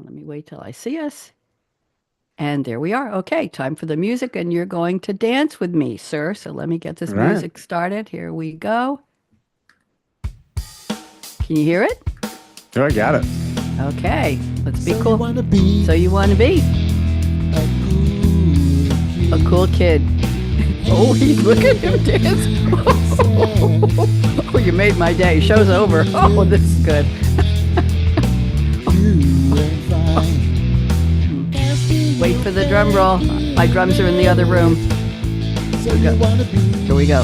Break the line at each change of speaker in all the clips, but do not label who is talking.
And let me wait till I see us. And there we are. Okay, time for the music, and you're going to dance with me, sir. So let me get
All
this
right.
music started. Here we go. Can you hear it?
Oh, I got it.
Okay, let's be
So
cool.
you wanna be
So you want to be
a
a cool kid. Oh, look at him dance. Oh, you made my day. Show's over. Oh, this is good. Wait for the drum roll. My drums are in the other room.
So you wanna be
Here we go.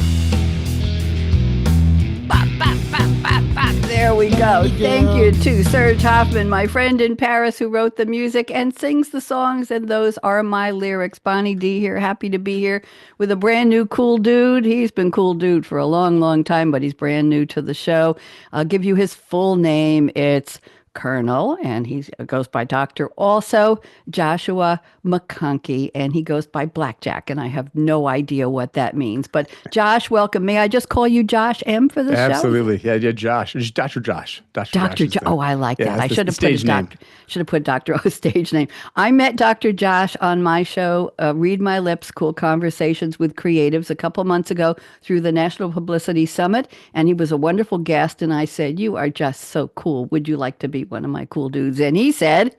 Bop, bop, bop, bop, bop. There we go. Thank you to Serge Hoffman, my friend in Paris who wrote the music and sings the songs, and those are my lyrics. Bonnie D here, happy to be here with a brand new cool dude. He's been cool dude for a long, long time, but he's brand new to the show. I'll give you his full name. It's Colonel, and he goes by Doctor, also Joshua McConkey, and he goes by Blackjack, and I have no idea what that means. But Josh, welcome. May I just call you Josh M for the show?
Absolutely. Yeah, yeah, Josh. It's Dr. Josh. Dr. Josh
Dr.
is
Oh, I like
yeah,
that. I
that's
should
the
have put a
stage name.
Should have put Dr. O stage name. I met Dr. Josh on my show, Read My Lips, Cool Conversations with Creatives, a couple months ago through the National Publicity Summit, and he was a wonderful guest. And I said, "You are just so cool. Would you like to be one of my cool dudes?" And he said,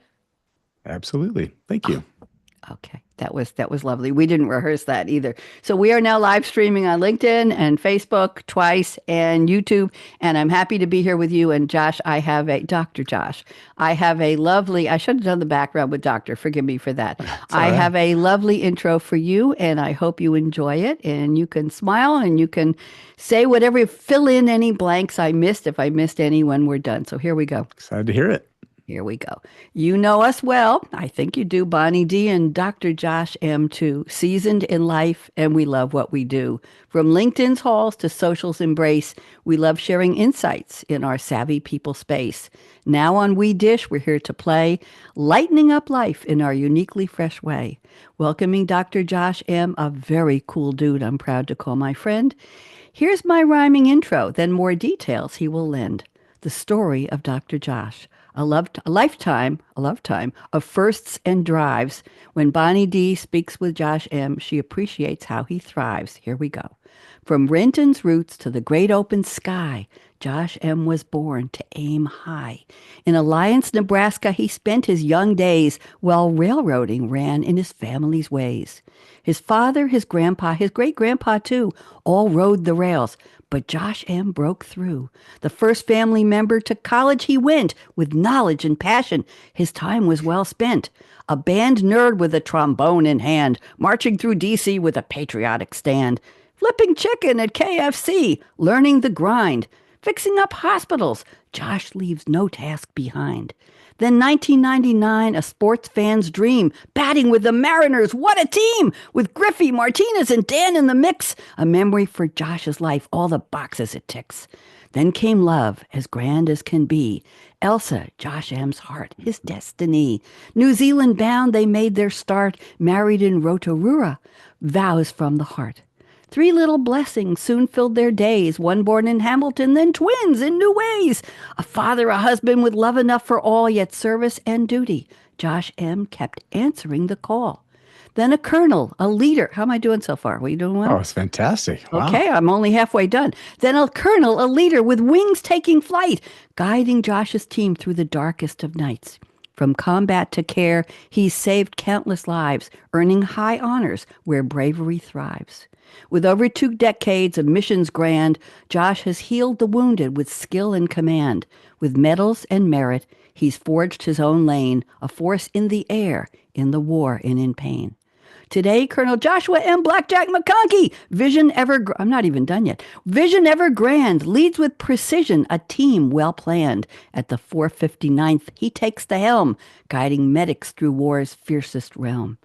Absolutely. Thank you.
okay, that was lovely. We didn't rehearse that either. So we are now live streaming on LinkedIn and Facebook twice and YouTube, and I'm happy to be here with you. And Josh, I have a Dr. Josh. I have a lovely. I should have done the background with Doctor. Forgive me for that.
It's all
I
right.
have a lovely intro for you, and I hope you enjoy it. And you can smile and you can say whatever, fill in any blanks I missed if I missed any when we're done. So here we go.
Excited to hear it.
Here we go. You know us well. I think you do, Bonnie D and Dr. Josh M too. Seasoned in life, and we love what we do. From LinkedIn's halls to social's embrace, we love sharing insights in our savvy people space. Now on We Dish, we're here to play, lightening up life in our uniquely fresh way. Welcoming Dr. Josh M, a very cool dude I'm proud to call my friend. Here's my rhyming intro, then more details he will lend. The story of Dr. Josh. A lifetime of firsts and drives. When Bonnie D speaks with Josh M, she appreciates how he thrives. Here we go. From Renton's roots to the great open sky, Josh M was born to aim high. In Alliance, Nebraska, he spent his young days while railroading ran in his family's ways. His father, his grandpa, his great-grandpa too, all rode the rails, but Josh M broke through. The first family member to college he went with knowledge and passion. His time was well spent. A band nerd with a trombone in hand, marching through D.C. with a patriotic stand. Flipping chicken at KFC, learning the grind. Fixing up hospitals, Josh leaves no task behind. Then 1999, a sports fan's dream, batting with the Mariners, what a team! With Griffey, Martinez, and Dan in the mix, a memory for Josh's life, all the boxes it ticks. Then came love, as grand as can be. Elsa, Josh M's heart, his destiny. New Zealand bound, they made their start, married in Rotorua, vows from the heart. Three little blessings soon filled their days, one born in Hamilton, then twins in new ways. A father, a husband with love enough for all, yet service and duty. Josh M kept answering the call. Then a colonel, a leader. How am I doing so far? Were you doing well?
Oh, it's fantastic. Wow.
Okay, I'm only halfway done. Then a colonel, a leader with wings taking flight, guiding Josh's team through the darkest of nights. From combat to care, he's saved countless lives, earning high honors where bravery thrives. With over 2 decades of missions grand, Josh has healed the wounded with skill and command. With medals and merit, he's forged his own lane, a force in the air, in the war and in pain. Today, Colonel Joshua M. Blackjack McConkey, I'm not even done yet. Vision ever grand, leads with precision, a team well planned. At the 459th, he takes the helm, guiding medics through war's fiercest realm.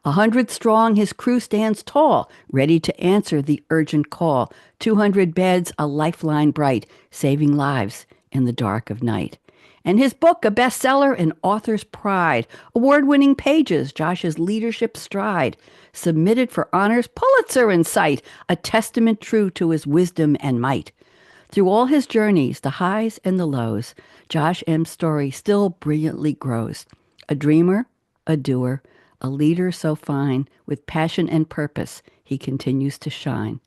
100 strong, his crew stands tall, ready to answer the urgent call. 200 beds, a lifeline bright, saving lives in the dark of night. And his book, a bestseller, an author's pride. Award-winning pages, Josh's leadership stride. Submitted for honors, Pulitzer in sight, a testament true to his wisdom and might. Through all his journeys, the highs and the lows, Josh M's story still brilliantly grows. A dreamer, a doer, a leader so fine, with passion and purpose, he continues to shine.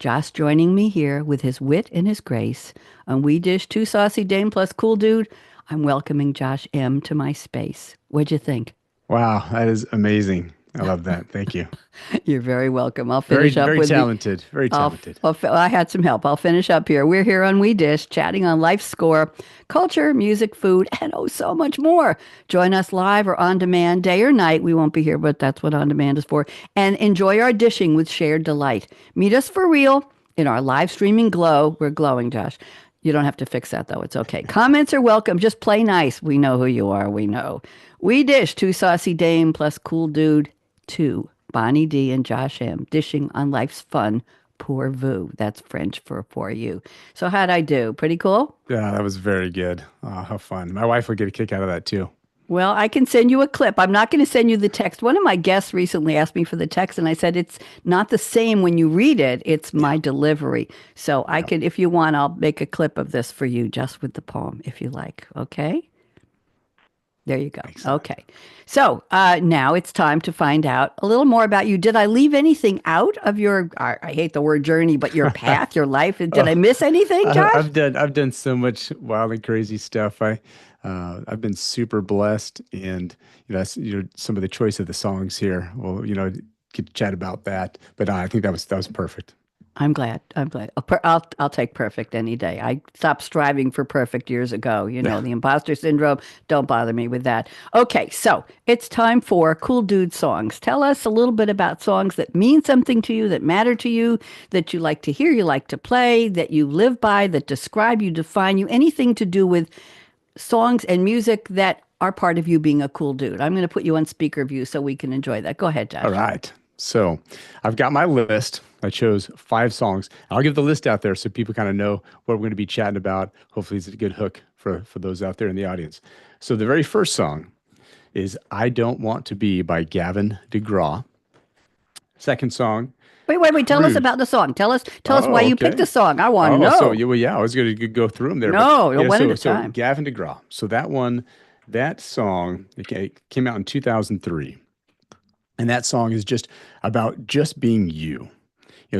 Josh joining me here with his wit and his grace. On We Dish, two saucy dame plus cool dude. I'm welcoming Josh M. to my space. What'd you think?
Wow, that is amazing. I love that. Thank you.
You're very welcome. I'll
Very,
finish up
very
with the
talented. Very talented.
I had some help. I'll finish up here. We're here on We Dish, chatting on life's score, culture, music, food, and oh, so much more. Join us live or on demand, day or night. We won't be here, but that's what on demand is for. And enjoy our dishing with shared delight. Meet us for real in our live streaming glow. We're glowing, Josh. You don't have to fix that, though. It's okay. Comments are welcome. Just play nice. We know who you are. We know. We Dish, two saucy dame plus cool dude, two. Bonnie D and Josh M. Dishing on life's fun. Pour vous. That's French for you. So how'd I do? Pretty cool?
Yeah, that was very good. Oh, how fun. My wife would get a kick out of that too.
Well, I can send you a clip. I'm not going to send you the text. One of my guests recently asked me for the text, and I said it's not the same when you read it. It's my delivery. So I can, if you want, I'll make a clip of this for you just with the poem, if you like. Okay? There you go.
Excellent.
Okay. So now it's time to find out a little more about you. Did I leave anything out of your, I hate the word journey, but your path, your life? Did I miss anything, Josh?
I've done so much wild and crazy stuff. I've been super blessed, and that's some of the choice of the songs here. Well, get to chat about that, but I think that was perfect.
I'm glad. I'll take perfect any day. I stopped striving for perfect years ago. The imposter syndrome. Don't bother me with that. Okay, so it's time for Cool Dude songs. Tell us a little bit about songs that mean something to you, that matter to you, that you like to hear, you like to play, that you live by, that describe you, define you, anything to do with songs and music that are part of you being a cool dude. I'm going to put you on speaker view so we can enjoy that. Go ahead, Josh.
All right. So I've got my list. I chose 5 songs. I'll give the list out there so people kind of know what we're going to be chatting about. Hopefully it's a good hook for those out there in the audience. So the very first song is I Don't Want to Be by Gavin DeGraw. Second song.
Wait. Tell us about the song. Tell us why you picked the song. I want to know.
So, I was going to go through them there.
No, one at a time.
So Gavin DeGraw. So that song, it came out in 2003. And that song is just about just being you.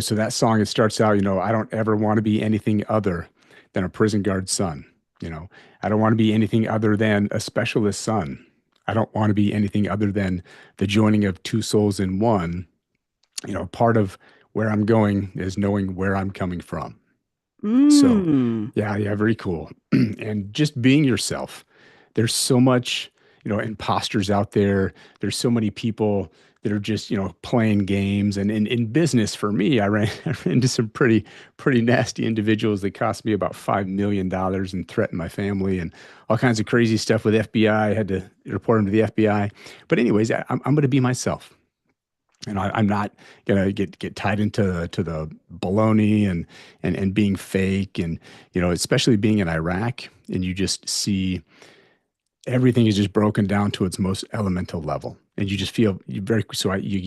So that song, it starts out, I don't ever want to be anything other than a prison guard's son. I don't want to be anything other than a specialist's son. I don't want to be anything other than the joining of two souls in one. Part of where I'm going is knowing where I'm coming from. So, yeah, very cool. And just being yourself. There's so much, imposters out there. There's so many people that are just, playing games. And in business, for me, I ran into some pretty nasty individuals that cost me about $5 million and threatened my family and all kinds of crazy stuff with FBI. I had to report them to the FBI. But anyways, I'm going to be myself. And I'm not gonna get tied into the baloney and being fake, and especially being in Iraq, and you just see everything is just broken down to its most elemental level, and you just feel you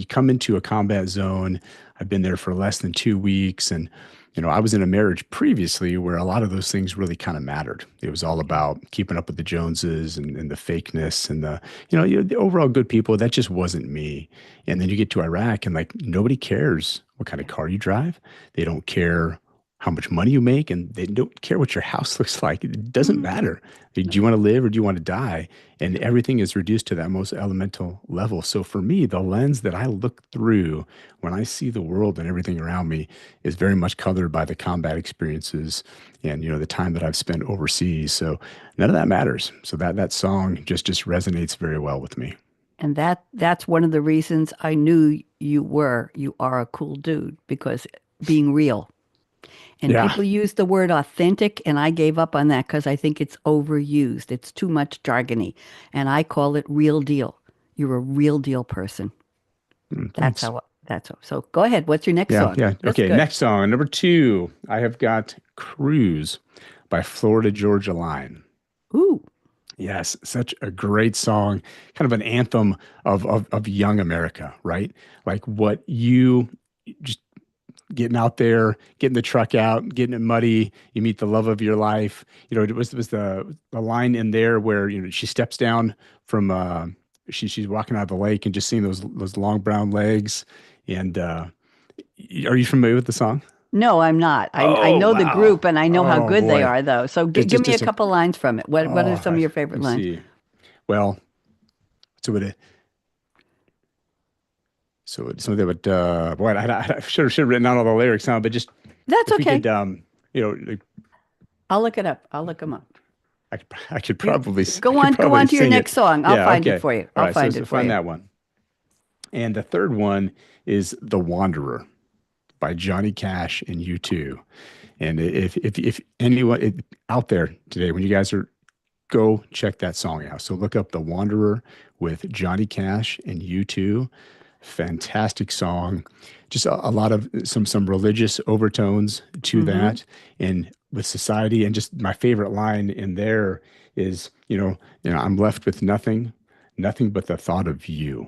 come into a combat zone. I've been there for less than 2 weeks, and I was in a marriage previously where a lot of those things really kind of mattered. It was all about keeping up with the Joneses and the fakeness and the overall good people. That just wasn't me. And then you get to Iraq and nobody cares what kind of car you drive. They don't care how much money you make, and they don't care what your house looks like. It doesn't matter. Do you want to live or do you want to die? And everything is reduced to that most elemental level. So for me, the lens that I look through when I see the world and everything around me is very much colored by the combat experiences and, the time that I've spent overseas. So none of that matters. So that song just resonates very well with me.
And that's one of the reasons I knew you are a cool dude, because being real. And people use the word authentic, and I gave up on that because I think it's overused. It's too much jargony. And I call it real deal. You're a real deal person. That's how. So go ahead. What's your next song?
Yeah. Okay. Next song, number 2. I have got Cruise by Florida Georgia Line.
Ooh.
Yes, such a great song, kind of an anthem of young America, right? Like what you just getting out there, getting the truck out, getting it muddy. You meet the love of your life. It was the line in there where she steps down from she's walking out of the lake and just seeing those long brown legs. And are you familiar with the song?
No, I'm not. I
Oh
know the
wow!
group and I know how
Oh
good they
boy!
are, though. So
Just
give
just
me a
just a
couple lines from it. What are some of your
let
favorite
me
lines?
see. Well, so it something about boy, I should have written down all the lyrics now, but just
That's
if we
okay.
could like,
I'll look it up. I'll look them up.
I could
You
probably I
go
could
on. Go
probably
on to your
sing it.
next song. I'll
Yeah,
find it
okay.
for you.
All
I'll
right, so
find
so
it for
find
you.
that one. And the third one is The Wanderer by Johnny Cash and U2. And if anyone out there today, when you guys are go check that song out. So look up The Wanderer with Johnny Cash and U2. Fantastic song. Just a lot of some religious overtones to
Mm-hmm.
that and with society. And just my favorite line in there is, I'm left with nothing but the thought of you.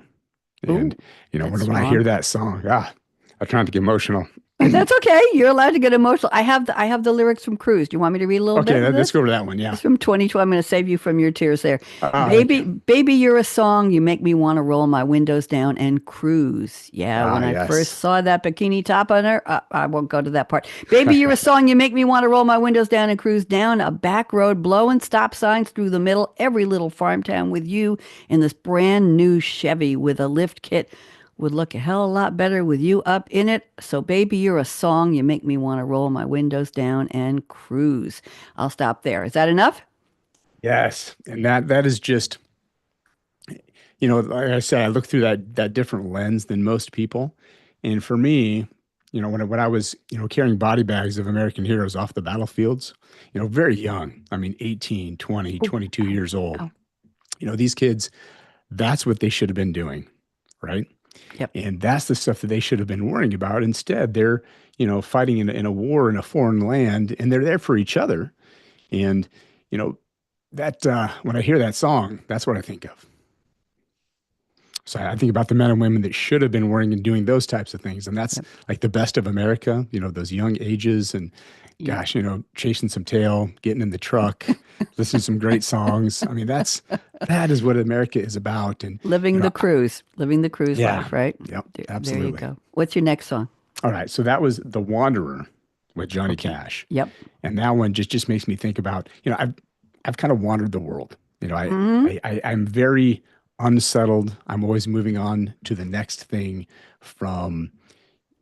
And
Ooh, that's
when I hear
strong.
that song, I'm trying to get emotional.
That's okay. You're allowed to get emotional. I have the lyrics from Cruise. Do you want me to read a little
Okay,
bit of
let's
this?
go over that one. Yeah.
It's from 2012. I'm going to save you from your tears there.
Thank
Baby,
you.
baby, you're a song. You make me want to roll my windows down and cruise. Yeah, when I first
Yes.
saw that bikini top on her, I won't go to that part. Baby, you're a song. You make me want to roll my windows down and cruise down a back road, blowing stop signs through the middle, every little farm town with you in this brand new Chevy with a lift kit. Would look a hell of a lot better with you up in it. So, baby, you're a song. You make me want to roll my windows down and cruise. I'll stop there. Is that enough?
Yes. And that is just, like I said, I look through that different lens than most people. And for me, when I was, carrying body bags of American heroes off the battlefields, very young, I mean, 18, 20,
Oh,
22
ow,
years old,
ow.
these kids, that's what they should have been doing, right?
Yep.
And that's the stuff that they should have been worrying about. Instead, they're, fighting in a war in a foreign land and they're there for each other. And, you know, that when I hear that song, that's what I think of. So I think about the men and women that should have been worrying and doing those types of things. And that's
Yep.
like the best of America, those young ages and
Yep.
gosh, chasing some tail, getting in the truck, listening to some great songs. I mean, that is what America is about. And,
Living the cruise
yeah,
life, right?
yep,
There you
absolutely.
go. What's your next song?
All right. So that was The Wanderer with Johnny
Okay.
Cash.
Yep.
And that one just makes me think about, I've kind of wandered the world.
Hmm.
I'm very unsettled. I'm always moving on to the next thing from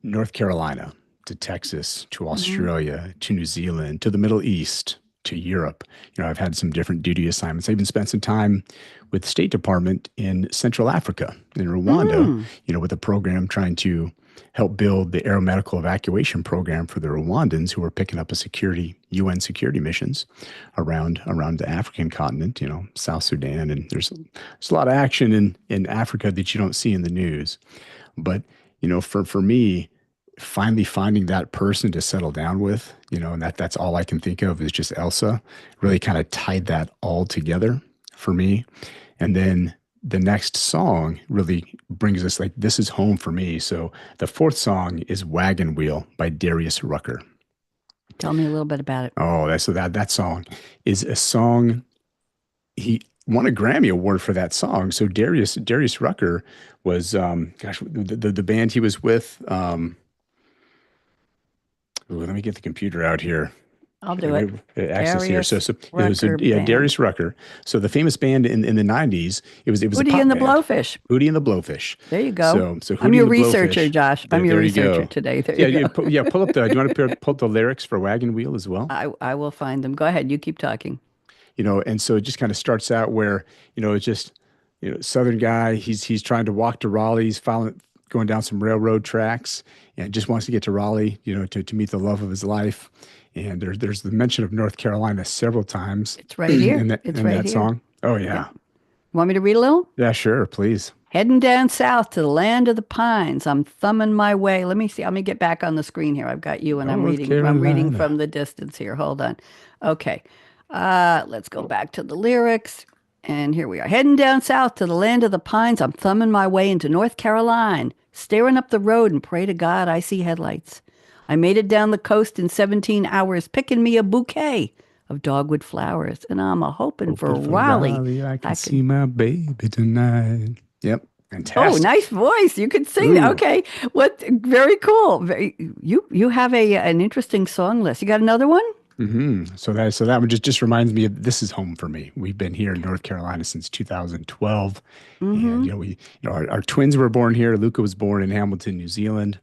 North Carolina to Texas to
Hmm.
Australia to New Zealand to the Middle East to Europe. I've had some different duty assignments. I even spent some time with the State Department in Central Africa, in Rwanda,
Mm.
with a program trying to help build the aeromedical evacuation program for the Rwandans who were picking up a UN security missions around the African continent, South Sudan. And there's a lot of action in Africa that you don't see in the news. But, for me, finally finding that person to settle down with, and that's all I can think of is just Elsa, really kind of tied that all together for me. And then the next song really brings us like, this is home for me. So the fourth song is Wagon Wheel by Darius Rucker.
Tell me a little bit about it.
Oh, that song is a song. He won a Grammy Award for that song. So Darius Rucker was, the band he was with. Let me get the computer out here.
I'll do it.
Access here. So,
Darius
so it was
Rucker Band.
Darius Rucker. So the famous band in the '90s. It was a
Hootie
pop
and the
band.
Blowfish.
Hootie and the Blowfish.
There you go.
So
I'm
Hootie
your
and the
researcher,
Blowfish.
Josh. I'm
There,
your
there you
researcher
go.
today. There
Yeah,
you go.
pull up the. Do you want to pull up the lyrics for Wagon Wheel as well?
I will find them. Go ahead. You keep talking.
And so it just kind of starts out where it's just Southern guy. He's trying to walk to Raleigh. He's going down some railroad tracks and just wants to get to Raleigh. To meet the love of his life. And there's the mention of North Carolina several times
It's right here.
in that
It's
in
right
that
here.
song. Oh
Yep.
yeah,
Want me to read a little?
yeah, sure, please.
Heading down south to the land of the pines. I'm thumbing my way. Let me see. Let me get back on the screen here. I've got you and I'm
North
reading. I'm reading
Carolina.
from the distance here. Hold on. Okay. Let's go back to the lyrics. And here we are. Heading down south to the land of the pines. I'm thumbing my way into North Carolina. Staring up the road and pray to God I see headlights. I made it down the coast in 17 hours, picking me a bouquet of dogwood flowers. And I'm a hoping for
Hoping for
Raleigh.
Raleigh, I can see my baby tonight. Yep.
Oh,
Fantastic.
nice voice. You could sing.
Ooh.
Okay. What very cool. You have an interesting song list. You got another one?
So that one just reminds me of this is home for me. We've been here in North Carolina since 2012, and our twins were born here. Luca was born in Hamilton, New Zealand,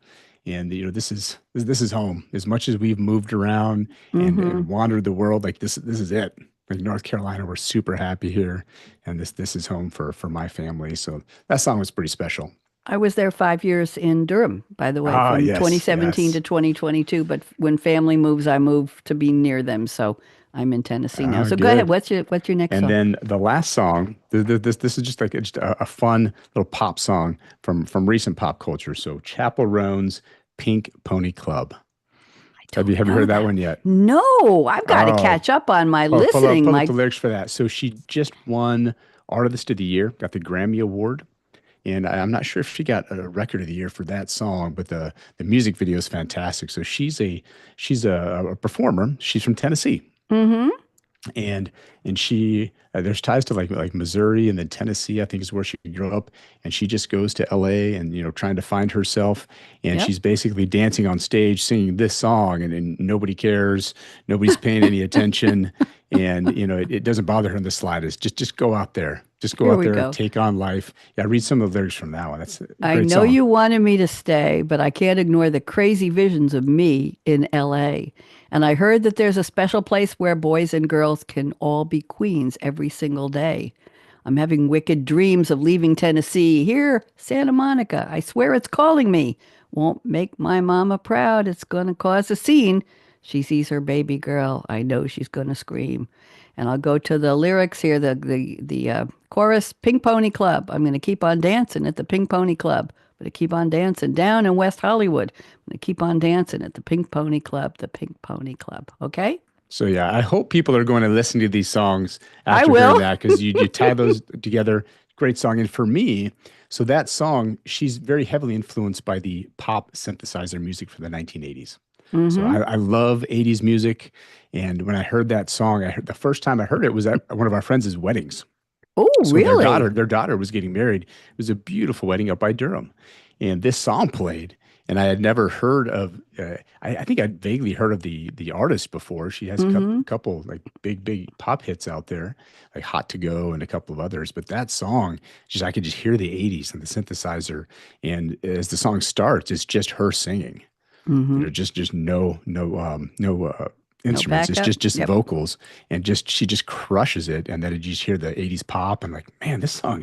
and this is home. As much as we've moved around and wandered the world, like this is it. Like North Carolina, we're super happy here, and this is home for my family. So that song was pretty special.
I was there 5 years in Durham, by the way,
Ah,
from
yes,
2017
yes.
to 2022. But when family moves, I move to be near them. So I'm in Tennessee now.
Ah,
So go ahead.
good.
What's your next
And
song?
then the last song, this is just like just a fun little pop song from recent pop culture. So Chapel Roan's Pink Pony Club. Have you
Know
heard that
that.
one yet?
No, I've got to
Oh,
catch up on my
pull up
listening.
pull up
My
the lyrics for that. So she just won Artist of the Year, got the Grammy Award. And I'm not sure if she got a record of the year for that song, but the music video is fantastic. So she's a performer. She's from Tennessee.
hmm
and and she there's ties to like Missouri and then Tennessee, I think, is where she grew up, and she just goes to LA and trying to find herself, and
Yep.
she's basically dancing on stage singing this song, and nobody cares, nobody's paying any attention, and it doesn't bother her in the slightest. Just go out there, just go
Here
out
we
there,
go.
take on life. Yeah, read some of the lyrics from that one. That's a
I
great
know
song.
you wanted me to stay, but I can't ignore the crazy visions of me in LA. And I heard that there's a special place where boys and girls can all be queens every single day. I'm having wicked dreams of leaving Tennessee. Here, Santa Monica. I swear it's calling me. Won't make my mama proud. It's going to cause a scene. She sees her baby girl. I know she's going to scream. And I'll go to the lyrics here, the chorus, Pink Pony Club. I'm going to keep on dancing at the Pink Pony Club. I'm going to keep on dancing down in West Hollywood. I'm going to keep on dancing at the Pink Pony Club, the Pink Pony Club. Okay?
So yeah, I hope people are going to listen to these songs
I
after hearing
will.
that, because you tie those together. Great song. And for me, so that song, she's very heavily influenced by the pop synthesizer music from the 1980s. So
Mm-hmm.
I love 80s music. And when I heard that song, the first time I heard it was at one of our friends' weddings.
Oh,
So their
really?
daughter, their daughter was getting married. It was a beautiful wedding up by Durham, and this song played. And I had never heard of. I think I'd vaguely heard of the artist before. She has
Mm-hmm.
a couple like big pop hits out there, like "Hot to Go" and a couple of others. But that song, just I could just hear the '80s and the synthesizer. And as the song starts, it's just her singing.
Mm-hmm.
Just no
No
instruments. It's
backup?
just
Yep.
vocals, and just she just crushes it. And then you just hear the '80s pop, and like, man, this song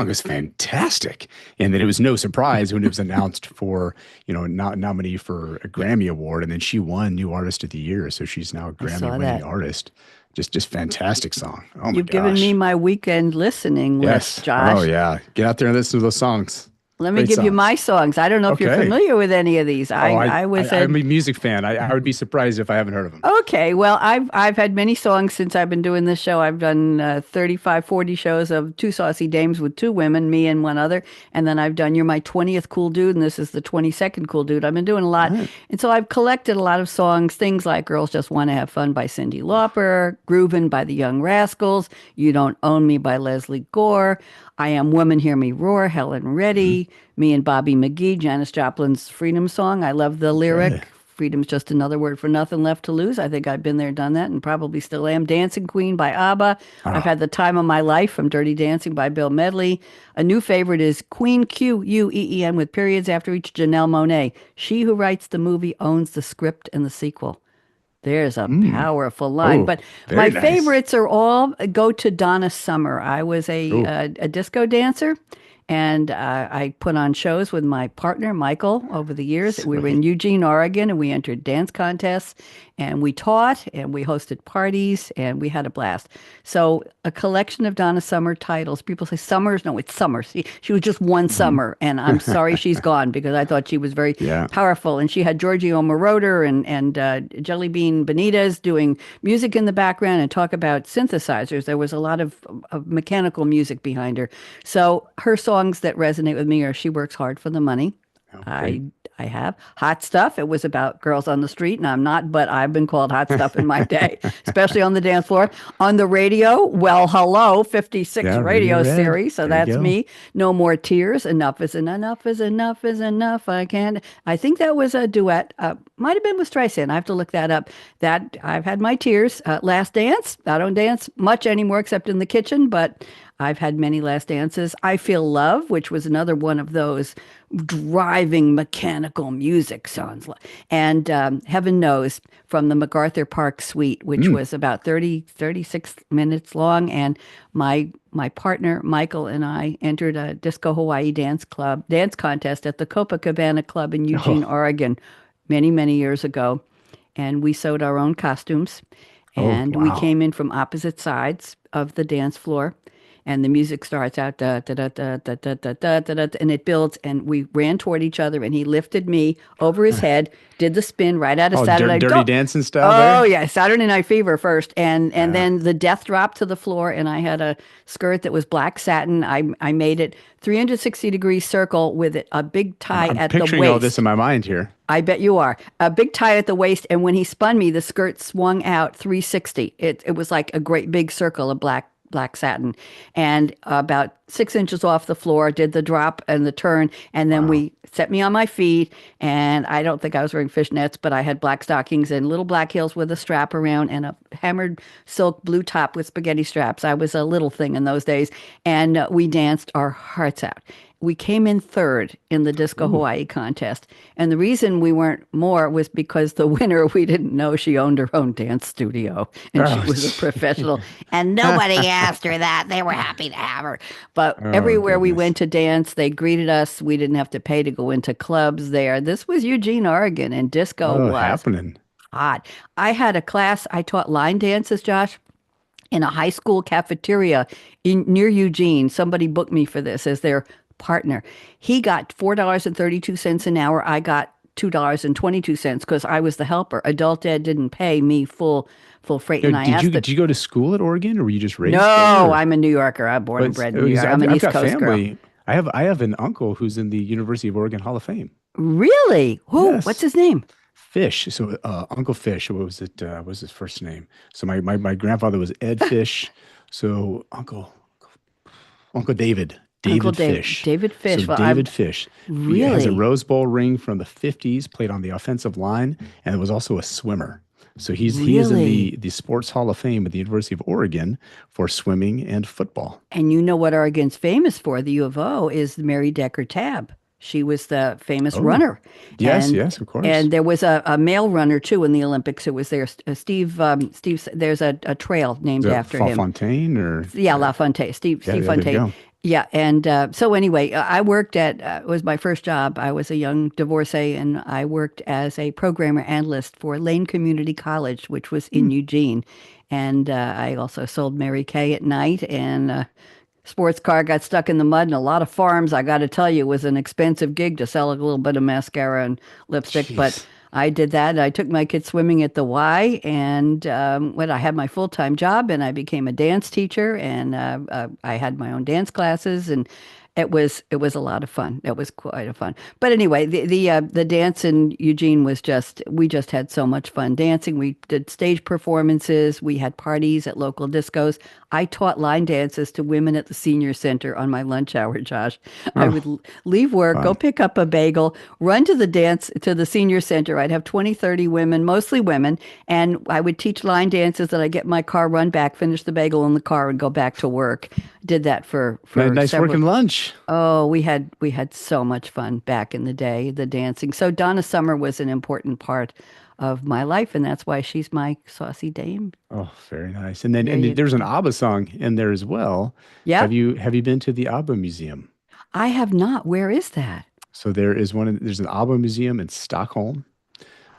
is fantastic. And then it was no surprise when it was announced for not nominee for a Grammy Award, and then she won New Artist of the Year, so she's now a
I
Grammy
saw
winning
that.
artist. Just fantastic song. Oh my
You've given me
gosh.
my weekend listening list,
Yes. Oh
Josh.
yeah. Get out there and listen to those songs.
Let me
Great
give you my
songs.
songs. I don't know if you're
Okay.
familiar with any of these.
Oh,
I was
I'm
at
a music fan. I would be surprised if I haven't heard of them.
Okay, well, I've had many songs since I've been doing this show. I've done 35, 40 shows of two saucy dames with two women, me and one other. And then I've done You're My 20th Cool Dude, and this is the 22nd Cool Dude. I've been doing a
All
lot.
right.
And so I've collected a lot of songs, things like Girls Just Want to Have Fun by Cyndi Lauper, Groovin' by the Young Rascals, You Don't Own Me by Leslie Gore, I Am Woman, Hear Me Roar, Helen
Mhm.
Reddy, Me and Bobby McGee, Janis Joplin's Freedom Song. I love the
Okay.
lyric. Freedom's just another word for nothing left to lose. I think I've been there, done that, and probably still am. Dancing Queen by ABBA. I've
Oh,
had the time of my life from Dirty Dancing by Bill Medley. A new favorite is Queen Queen with periods after each, Janelle Monáe. She who writes the movie owns the script and the sequel. There's a
mm.
powerful line.
Oh,
But my
very nice.
favorites are all go to Donna Summer. I was
Oh,
a disco dancer, and I put on shows with my partner, Michael, over the years. We were in
sweet.
Eugene, Oregon, and we entered dance contests, and we taught, and we hosted parties, and we had a blast. So a collection of Donna Summer titles. People say Summers. No, it's Summer. She was just one
Hmm.
summer, and I'm sorry she's gone because I thought she was very
Yeah.
powerful. And she had Giorgio Moroder and Jelly Bean Benitez doing music in the background and talk about synthesizers. There was a lot of mechanical music behind her. So her songs that resonate with me are "She Works Hard for the Money."
Oh,
I
great.
I have. Hot Stuff. It was about girls on the street, and I'm not, but I've been called hot stuff in my day, especially on the dance floor. On the radio, well, hello, 56
Yeah, Radio
radio
Red.
series. So
There you
that's
go.
me. No More Tears. Enough is enough is enough is enough. I can't. I think that was a duet. Might have been with Streisand. I have to look that up. That I've had my tears. Last Dance. I don't dance much anymore except in the kitchen, but I've had many last dances. I Feel Love, which was another one of those driving mechanical music songs. And Heaven Knows from the MacArthur Park Suite, which
Mm.
was about 36 minutes long. And my partner, Michael, and I entered a Disco Hawaii dance contest at the Copacabana Club in Eugene,
Oh,
Oregon, many, many years ago. And we sewed our own costumes.
oh,
And we
wow.
came in from opposite sides of the dance floor. And the music starts out da, da, da, da, da, da, da, da, da, da, and it builds. And we ran toward each other, and he lifted me over his head, did the spin right out of
Oh,
Saturday Night.
Dirty
Go!
Dancing style
Oh
there.
yeah, Saturday Night Fever first, and
Yeah.
then the death drop to the floor, and I had a skirt that was black satin. I made it 360-degree circle with a big tie
I'm
at the
picturing all this
waist.
in my mind here.
I bet you are. A big tie at the waist, and when he spun me, the skirt swung out 360. It was like a great big circle of black satin, and about 6 inches off the floor, did the drop and the turn, and then
Wow.
we set me on my feet. And I don't think I was wearing fishnets, but I had black stockings and little black heels with a strap around and a hammered silk blue top with spaghetti straps. I was a little thing in those days, and we danced our hearts out. We came in third in the Disco
Ooh.
Hawaii contest. And the reason we weren't more was because the winner, we didn't know she owned her own dance studio and she
Oh,
was a professional. And nobody asked her that. They were happy to have her. But
oh
everywhere we
goodness.
went to dance, they greeted us. We didn't have to pay to go into clubs there. This was Eugene, Oregon, and disco
Oh,
was
happening.
hot. I had a class, I taught line dances, Josh, in a high school cafeteria near Eugene. Somebody booked me for this as their partner. He got $4.32 an hour. I got $2.22 because I was the helper. Adult Ed didn't pay me full freight,
Now,
and I asked
did
it.
you go to school at Oregon, or were you just raised
No,
there?
I'm a New Yorker. I'm born and
But
bred in New York. I'm an
I've
East
got
Coast girl.
family. I have an uncle who's in the University of Oregon Hall of Fame.
Really? Who? What's
Yes,
his name?
Fish. So Uncle Fish. What was it? What was his first name? So my grandfather was Ed Fish. So Uncle David.
Uncle
David
David.
Fish.
David
So
Fish. Well, I
David Fish. He has a
really.
Rose Bowl ring from the 50s, played on the offensive line, and was also a swimmer. So he is in
Really?
the Sports Hall of Fame at the University of Oregon for swimming and football.
And you know what Oregon's famous for? The U of O is the Mary Decker Tab. She was the famous
Oh,
runner,
yes,
and
yes, of course.
and there was a male runner too in the Olympics who was there. Steve. There's a trail
Is
named
that
after him.
Fontaine or
Yeah, La Fontaine,
yeah,
Steve
yeah, there you
Fontaine.
go.
Yeah, and so anyway, I worked at it was my first job. I was a young divorcee, and I worked as a programmer analyst for Lane Community College, which was
Hmm.
in Eugene. And I also sold Mary Kay at night, and sports car got stuck in the mud, and a lot of farms. I got to tell you, it was an expensive gig to sell a little bit of mascara and lipstick, but
Jeez.
I did that. I took my kids swimming at the Y, and when I had my full-time job, and I became a dance teacher, and I had my own dance classes, and it was a lot of fun. It was quite a fun. But anyway, the dance in Eugene was just we just had so much fun dancing. We did stage performances. We had parties at local discos. I taught line dances to women at the senior center on my lunch hour, Josh. I
Oh,
would leave work, go
fun.
pick up a bagel, run to the dance to the senior center. I'd have 20, 30 women, mostly women, and I would teach line dances that I get in my car, run back, finish the bagel in the car, and go back to work. Did that for
Nice
several.
working lunch.
Oh, we had so much fun back in the day, the dancing. So Donna Summer was an important part of my life, and that's why she's my saucy dame.
Oh, very nice. And then
There you
there's an
go.
ABBA song in there as well.
Yeah,
Have you been to the ABBA Museum?
I have not. Where is that?
So there's an ABBA museum in Stockholm.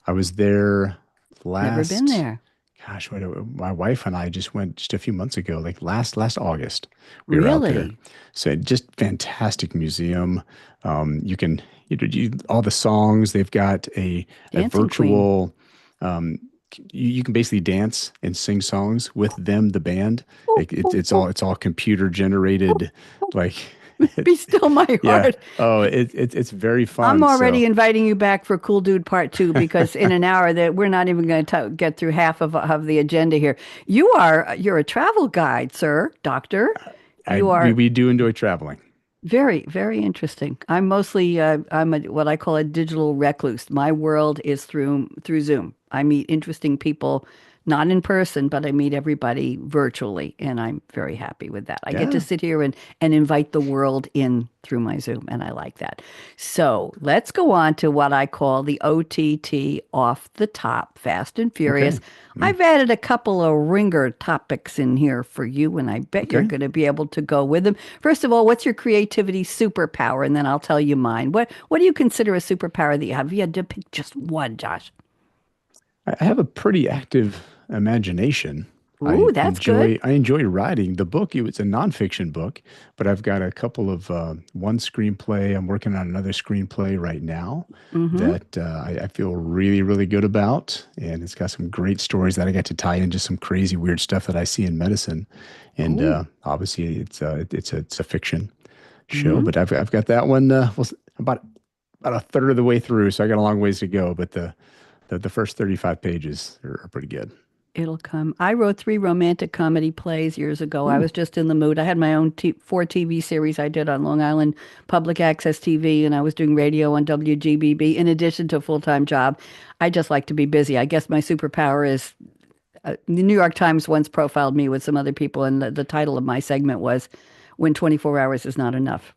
I was there
Never been
last,
there.
gosh, my wife and I just went just a few months ago, like last August. We were out there.
Really?
So just fantastic museum. You can all the songs. They've got a
Dancing Queen.
virtual. Um, you can basically dance and sing songs with them, the band. Like it's all computer generated, like
Be still my
Yeah.
heart.
Oh, it's very
I'm
fun.
already
So
inviting you back for Cool Dude Part 2 because in an hour that we're not even going to get through half of the agenda here. You're a travel guide, sir, doctor.
I
You are
we do enjoy traveling.
very, very interesting. I'm mostly what I call a digital recluse. My world is through Zoom. I meet interesting people, not in person, but I meet everybody virtually, and I'm very happy with that. I get to
Yeah.
sit here and invite the world in through my Zoom, and I like that. So let's go on to what I call the OTT off the top, Fast and
Okay.
Furious.
Mm,
I've added a couple of ringer topics in here for you, and I bet you're
okay.
going to be able to go with them. First of all, what's your creativity superpower? And then I'll tell you mine. What do you consider a superpower that you have? If you had to pick just one, Josh.
I have a pretty active imagination.
Ooh, that's good.
I enjoy writing. The book, it's a nonfiction book, but I've got a couple of one screenplay. I'm working on another screenplay right now
Mm-hmm.
that I feel really, really good about. And it's got some great stories that I get to tie into some crazy, weird stuff that I see in medicine. And
Ooh.
obviously, it's a fiction show,
Mm-hmm.
but I've got that one about a third of the way through, so I got a long ways to go. But the first 35 pages are pretty good.
It'll come. I wrote 3 romantic comedy plays years ago. I
Ooh,
was just in the mood. I had my own 4 TV series I did on Long Island Public Access TV, and I was doing radio on WGBB in addition to a full-time job. I just like to be busy. I guess my superpower is the New York Times once profiled me with some other people, and the title of my segment was "When 24 Hours Is Not Enough."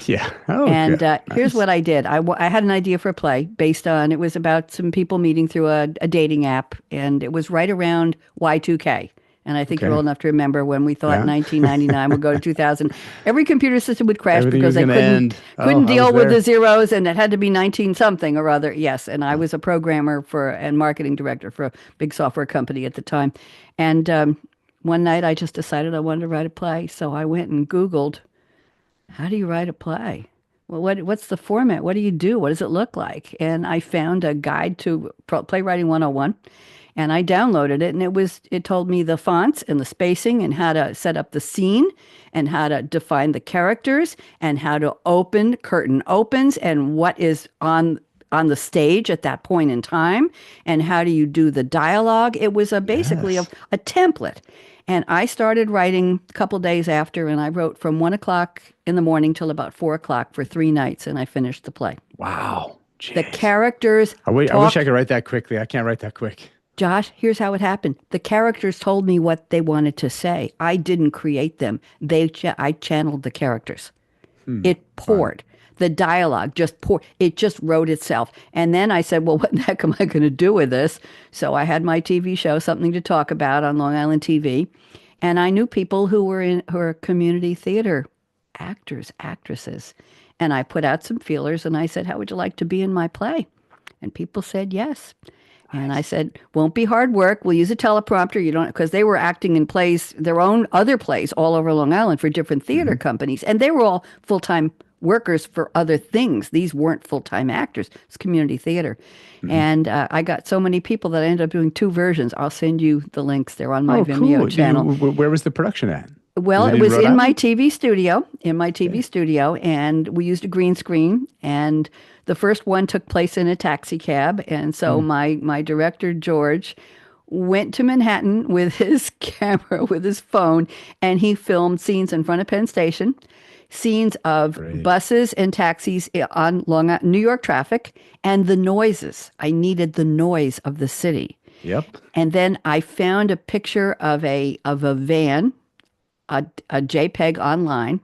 yeah. Oh,
And
good.
here's
Nice.
what I did. I had an idea for a play based on, it was about some people meeting through a dating app, and it was right around Y2K. And I think you're
Okay.
old enough to remember when we thought
Yeah.
1999 would go to 2000. Every computer system would crash
Everything
because
was
they
going to
couldn't
end. Oh,
couldn't
I was
deal with the
there.
zeros, and it had to be 19 something or other. Yes, and I was a programmer for and marketing director for a big software company at the time. And one night I just decided I wanted to write a play, so I went and Googled, how do you write a play? Well, what's the format? What do you do? What does it look like? And I found a guide to Playwriting 101, and I downloaded it, and it told me the fonts and the spacing and how to set up the scene and how to define the characters and how to open curtain opens and what is on the stage at that point in time and how do you do the dialogue. It was basically
Yes.
a template. And I started writing a couple days after, and I wrote from 1 o'clock in the morning till about 4 o'clock for 3 nights, and I finished the play.
Wow.
The
Jeez.
characters
I wish I
talked.
could write that quickly. I can't write that quick.
Josh, here's how it happened. The characters told me what they wanted to say. I didn't create them. I channeled the characters.
Hmm.
It
Fun.
poured. The dialogue just poured. It just wrote itself. And then I said, well, what the heck am I going to do with this? So I had my TV show, Something to Talk About on Long Island TV. And I knew people who were community theater actors, actresses. And I put out some feelers and I said, how would you like to be in my play? And people said yes. And I
Nice.
said, won't be hard work. We'll use a teleprompter. You don't, because they were acting in plays, their own other plays all over Long Island for different theater
Hmm.
companies. And they were all full-time workers for other things. These weren't full-time actors. It's community theater.
Hmm.
And I got so many people that I ended up doing 2 versions. I'll send you the links. They're on my
Oh,
Vimeo
cool.
channel.
Where was the production at?
Well,
Was it
it
in
was
Rhode
in my
Island?
TV studio,
Okay.
and we used a green screen. And the first one took place in a taxi cab. And so
Hmm.
my director, George, went to Manhattan with his camera, with his phone, and he filmed scenes in front of Penn Station, scenes of
Great.
buses and taxis on New York traffic, and the noises. I needed the noise of the city.
Yep.
And then I found a picture of a van, a JPEG online,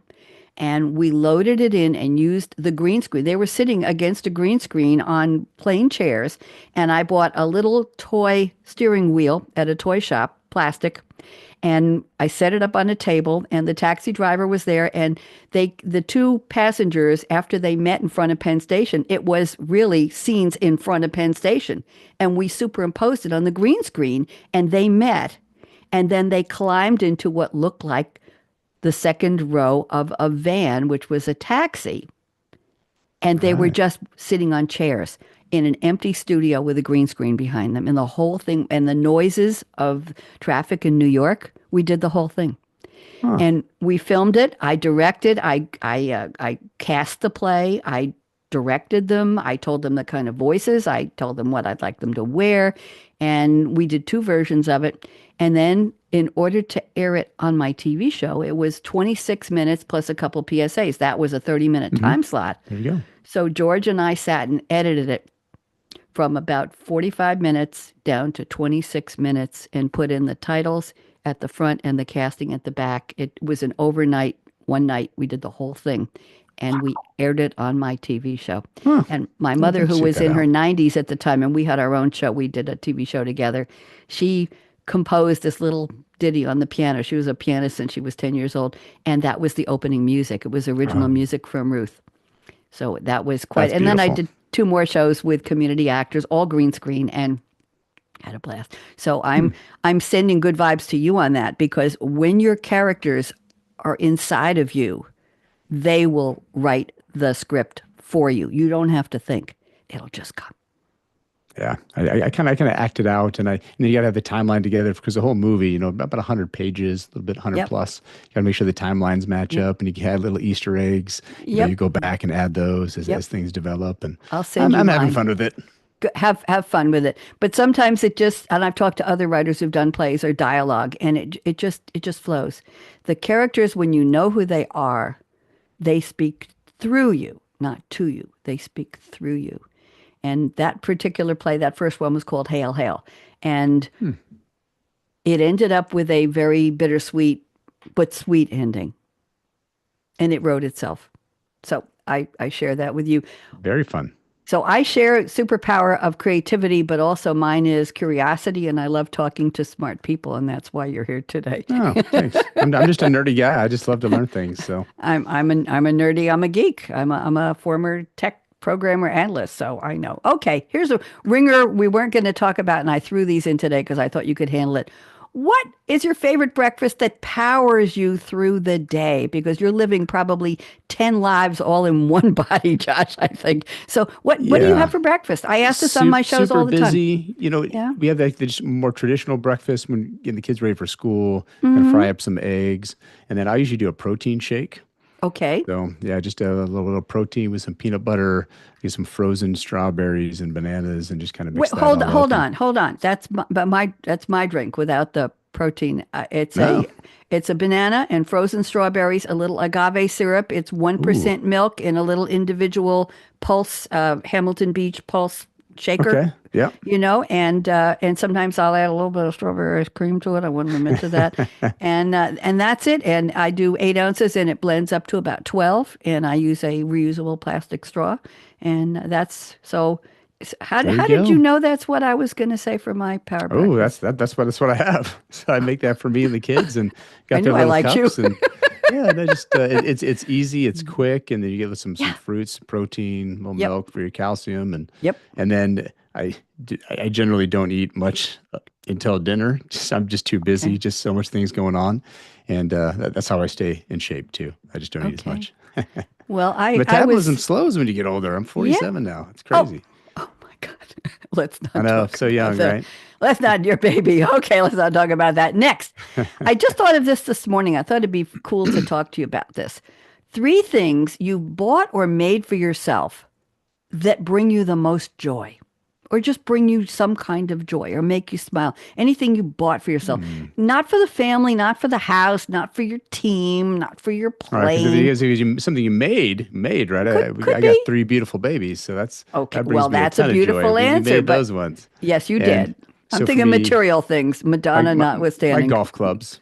and we loaded it in and used the green screen. They were sitting against a green screen on plain chairs, and I bought a little toy steering wheel at a toy shop, plastic, and I set it up on a table, and the taxi driver was there, and the two passengers, after they met in front of Penn Station, it was really scenes in front of Penn Station, and we superimposed it on the green screen, and they met, and then they climbed into what looked like the second row of a van, which was a taxi. And they were
Right.
just sitting on chairs in an empty studio with a green screen behind them. And the whole thing, and the noises of traffic in New York, we did the whole thing.
Huh.
And we filmed it. I directed. I cast the play. I directed them. I told them the kind of voices. I told them what I'd like them to wear, and we did two versions of it. And then, in order to air it on my TV show, it was 26 minutes plus a couple PSAs. That was a 30-minute
Hmm.
time slot.
There you go.
So George and I sat and edited it from about 45 minutes down to 26 minutes and put in the titles at the front and the casting at the back. It was an overnight, one night, we did the whole thing. And we aired it on my TV show.
Huh.
And my
I'll
mother,
have to
who
check
was
that
in her
out.
90s at the time, and we had our own show, we did a TV show together. She composed this little ditty on the piano. She was a pianist since she was 10 years old. And that was the opening music. It was original music from Ruth. So that was quite,
That's
and then I
beautiful.
did two more shows with community actors, all green screen, and had a blast. So I'm sending good vibes to you on that, because when your characters are inside of you, they will write the script for you. You don't have to think. It'll just come.
Yeah, I kind of acted out, and you got to have the timeline together because the whole movie, about 100 pages, a little bit 100
Yep.
plus. You got to make sure the timelines match
Yep.
up, and you add little Easter eggs.
Yep.
You go back and add those as,
Yep.
as things develop, and
I'll send you
I'm having
mine.
fun with it.
Have fun with it. But sometimes it just, and I've talked to other writers who've done plays or dialogue, and it just flows. The characters, when you know who they are, they speak through you, not to you. They speak through you. And that particular play, that first one, was called Hail, Hail. And it ended up with a very bittersweet but sweet ending. And it wrote itself. So I share that with you.
Very fun.
So I share superpower of creativity, but also mine is curiosity, and I love talking to smart people, and that's why you're here today.
Oh, thanks. I'm just a nerdy guy. I just love to learn things. So
I'm a nerdy. I'm a geek. I'm a former tech programmer analyst, so I know. Okay, here's a ringer we weren't going to talk about, and I threw these in today because I thought you could handle it. What is your favorite breakfast that powers you through the day? Because you're living probably 10 lives all in one body, Josh, I think. So what do you
Yeah.
have for breakfast? I ask this on my shows all the
super
time.
busy.
Yeah.
We have the just more traditional breakfast when getting the kids ready for school, and fry up some eggs, and then I usually do a protein shake.
Okay.
So yeah, just a little protein with some peanut butter, get some frozen strawberries and bananas, and just kind of mix
Wait,
that all
hold
up.
on. That's my drink without the protein. It's
No.
a banana and frozen strawberries, a little agave syrup. It's 1% milk in a little individual Pulse Hamilton Beach Pulse shaker.
Okay. Yeah.
And sometimes I'll add a little bit of strawberry ice cream to it. I wouldn't admit to that, and that's it. And I do 8 ounces, and it blends up to about 12. And I use a reusable plastic straw, and that's so. How
There you
did you
go.
know that's what I was going to say for my power
Oh,
breakfast?
that's what I have. So I make that for me and the kids, and
I
got
knew
their
I
little
liked you.
cups, and yeah, they just it's easy, it's quick, and then you get some fruits, protein, a little
Yep.
milk for your calcium,
Yep.
and then I generally don't eat much until dinner. I'm just too busy, just so much things going on, and that's how I stay in shape too. I just don't eat as
Okay.
much.
Well, I
Metabolism
was.
slows when you get older. I'm 47 now. It's
Oh,
crazy.
oh my God. Let's not
I know,
talk
so
about
young,
that.
right?
Let's not, your baby. Okay, let's not talk about that. Next. I just thought of this morning. I thought it'd be cool to talk to you about this. 3 things you bought or made for yourself that bring you the most joy, or just bring you some kind of joy or make you smile. Anything you bought for yourself, not for the family, not for the house, not for your team, not for your
All right,
plane.
because something you made, right?
Could
I got
be.
3 beautiful babies, so
Okay,
that brings
well,
me
that's
a
a
ton of joy.
beautiful
We
answer,
made
but
those ones.
yes, you
And
did. I'm
so for
thinking
me,
material things, Madonna
my
notwithstanding.
golf clubs.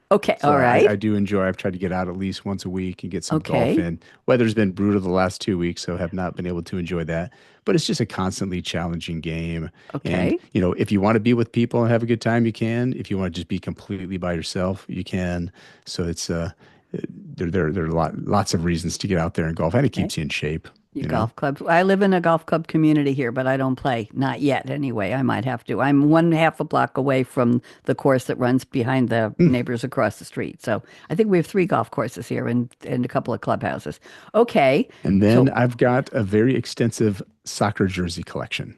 Okay,
So
all right.
I do enjoy. I've tried to get out at least once a week and get some golf
Okay.
in. Weather's been brutal the last 2 weeks, so have not been able to enjoy that. But it's just a constantly challenging game.
Okay.
And if you want to be with people and have a good time, you can. If you want to just be completely by yourself, you can. So it's there are lots of reasons to get out there and golf, and it keeps you in shape.
Your golf clubs. I live in a golf club community here, but I don't play. Not yet, anyway. I might have to. I'm 1/2 a block away from the course that runs behind the neighbors across the street. So I think we have 3 golf courses here and a couple of clubhouses. Okay.
And then I've got a very extensive soccer jersey collection.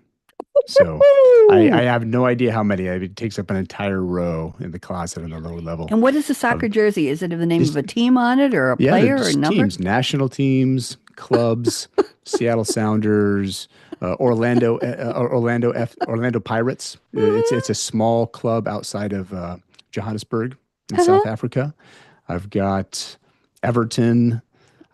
So I
Woo-hoo!
have no idea how many. It takes up an entire row in the closet on the lower level
And what is the soccer
of
jersey? Is it the name of
just,
a team on it or a
yeah, they're
player or a
just
number?
teams, national teams, clubs, Seattle Sounders, Orlando Pirates. It's a small club outside of Johannesburg in South
Uh-huh.
Africa. I've got Everton.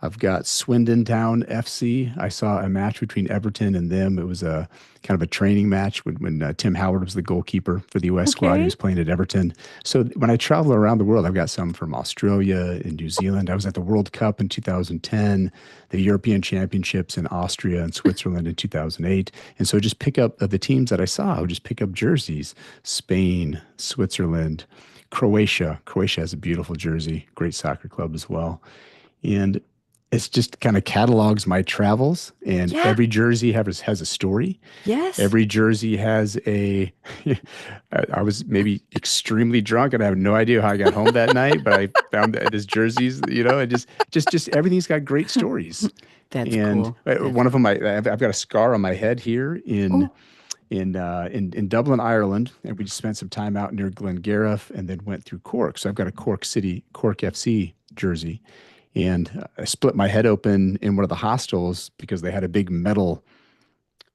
I've got Swindon Town FC. I saw a match between Everton and them. It was a kind of a training match when Tim Howard was the goalkeeper for the U.S. squad. He
Okay.
was playing at Everton. So when I travel around the world, I've got some from Australia and New Zealand. I was at the World Cup in 2010, the European Championships in Austria and Switzerland in 2008. And so just pick up the teams that I saw. I would just pick up jerseys. Spain, Switzerland, Croatia. Croatia has a beautiful jersey, great soccer club as well. And it's just kind of catalogs my travels, and
Yeah.
every jersey has a story.
Yes.
Every jersey has a I was maybe extremely drunk and I have no idea how I got home that night, but I found that his jerseys, and just everything's got great stories.
That's
And
cool. That's
one of them, I've got a scar on my head here
oh,
in Dublin, Ireland, and we just spent some time out near Glengariff and then went through Cork. So I've got a Cork FC jersey, and I split my head open in one of the hostels because they had a big metal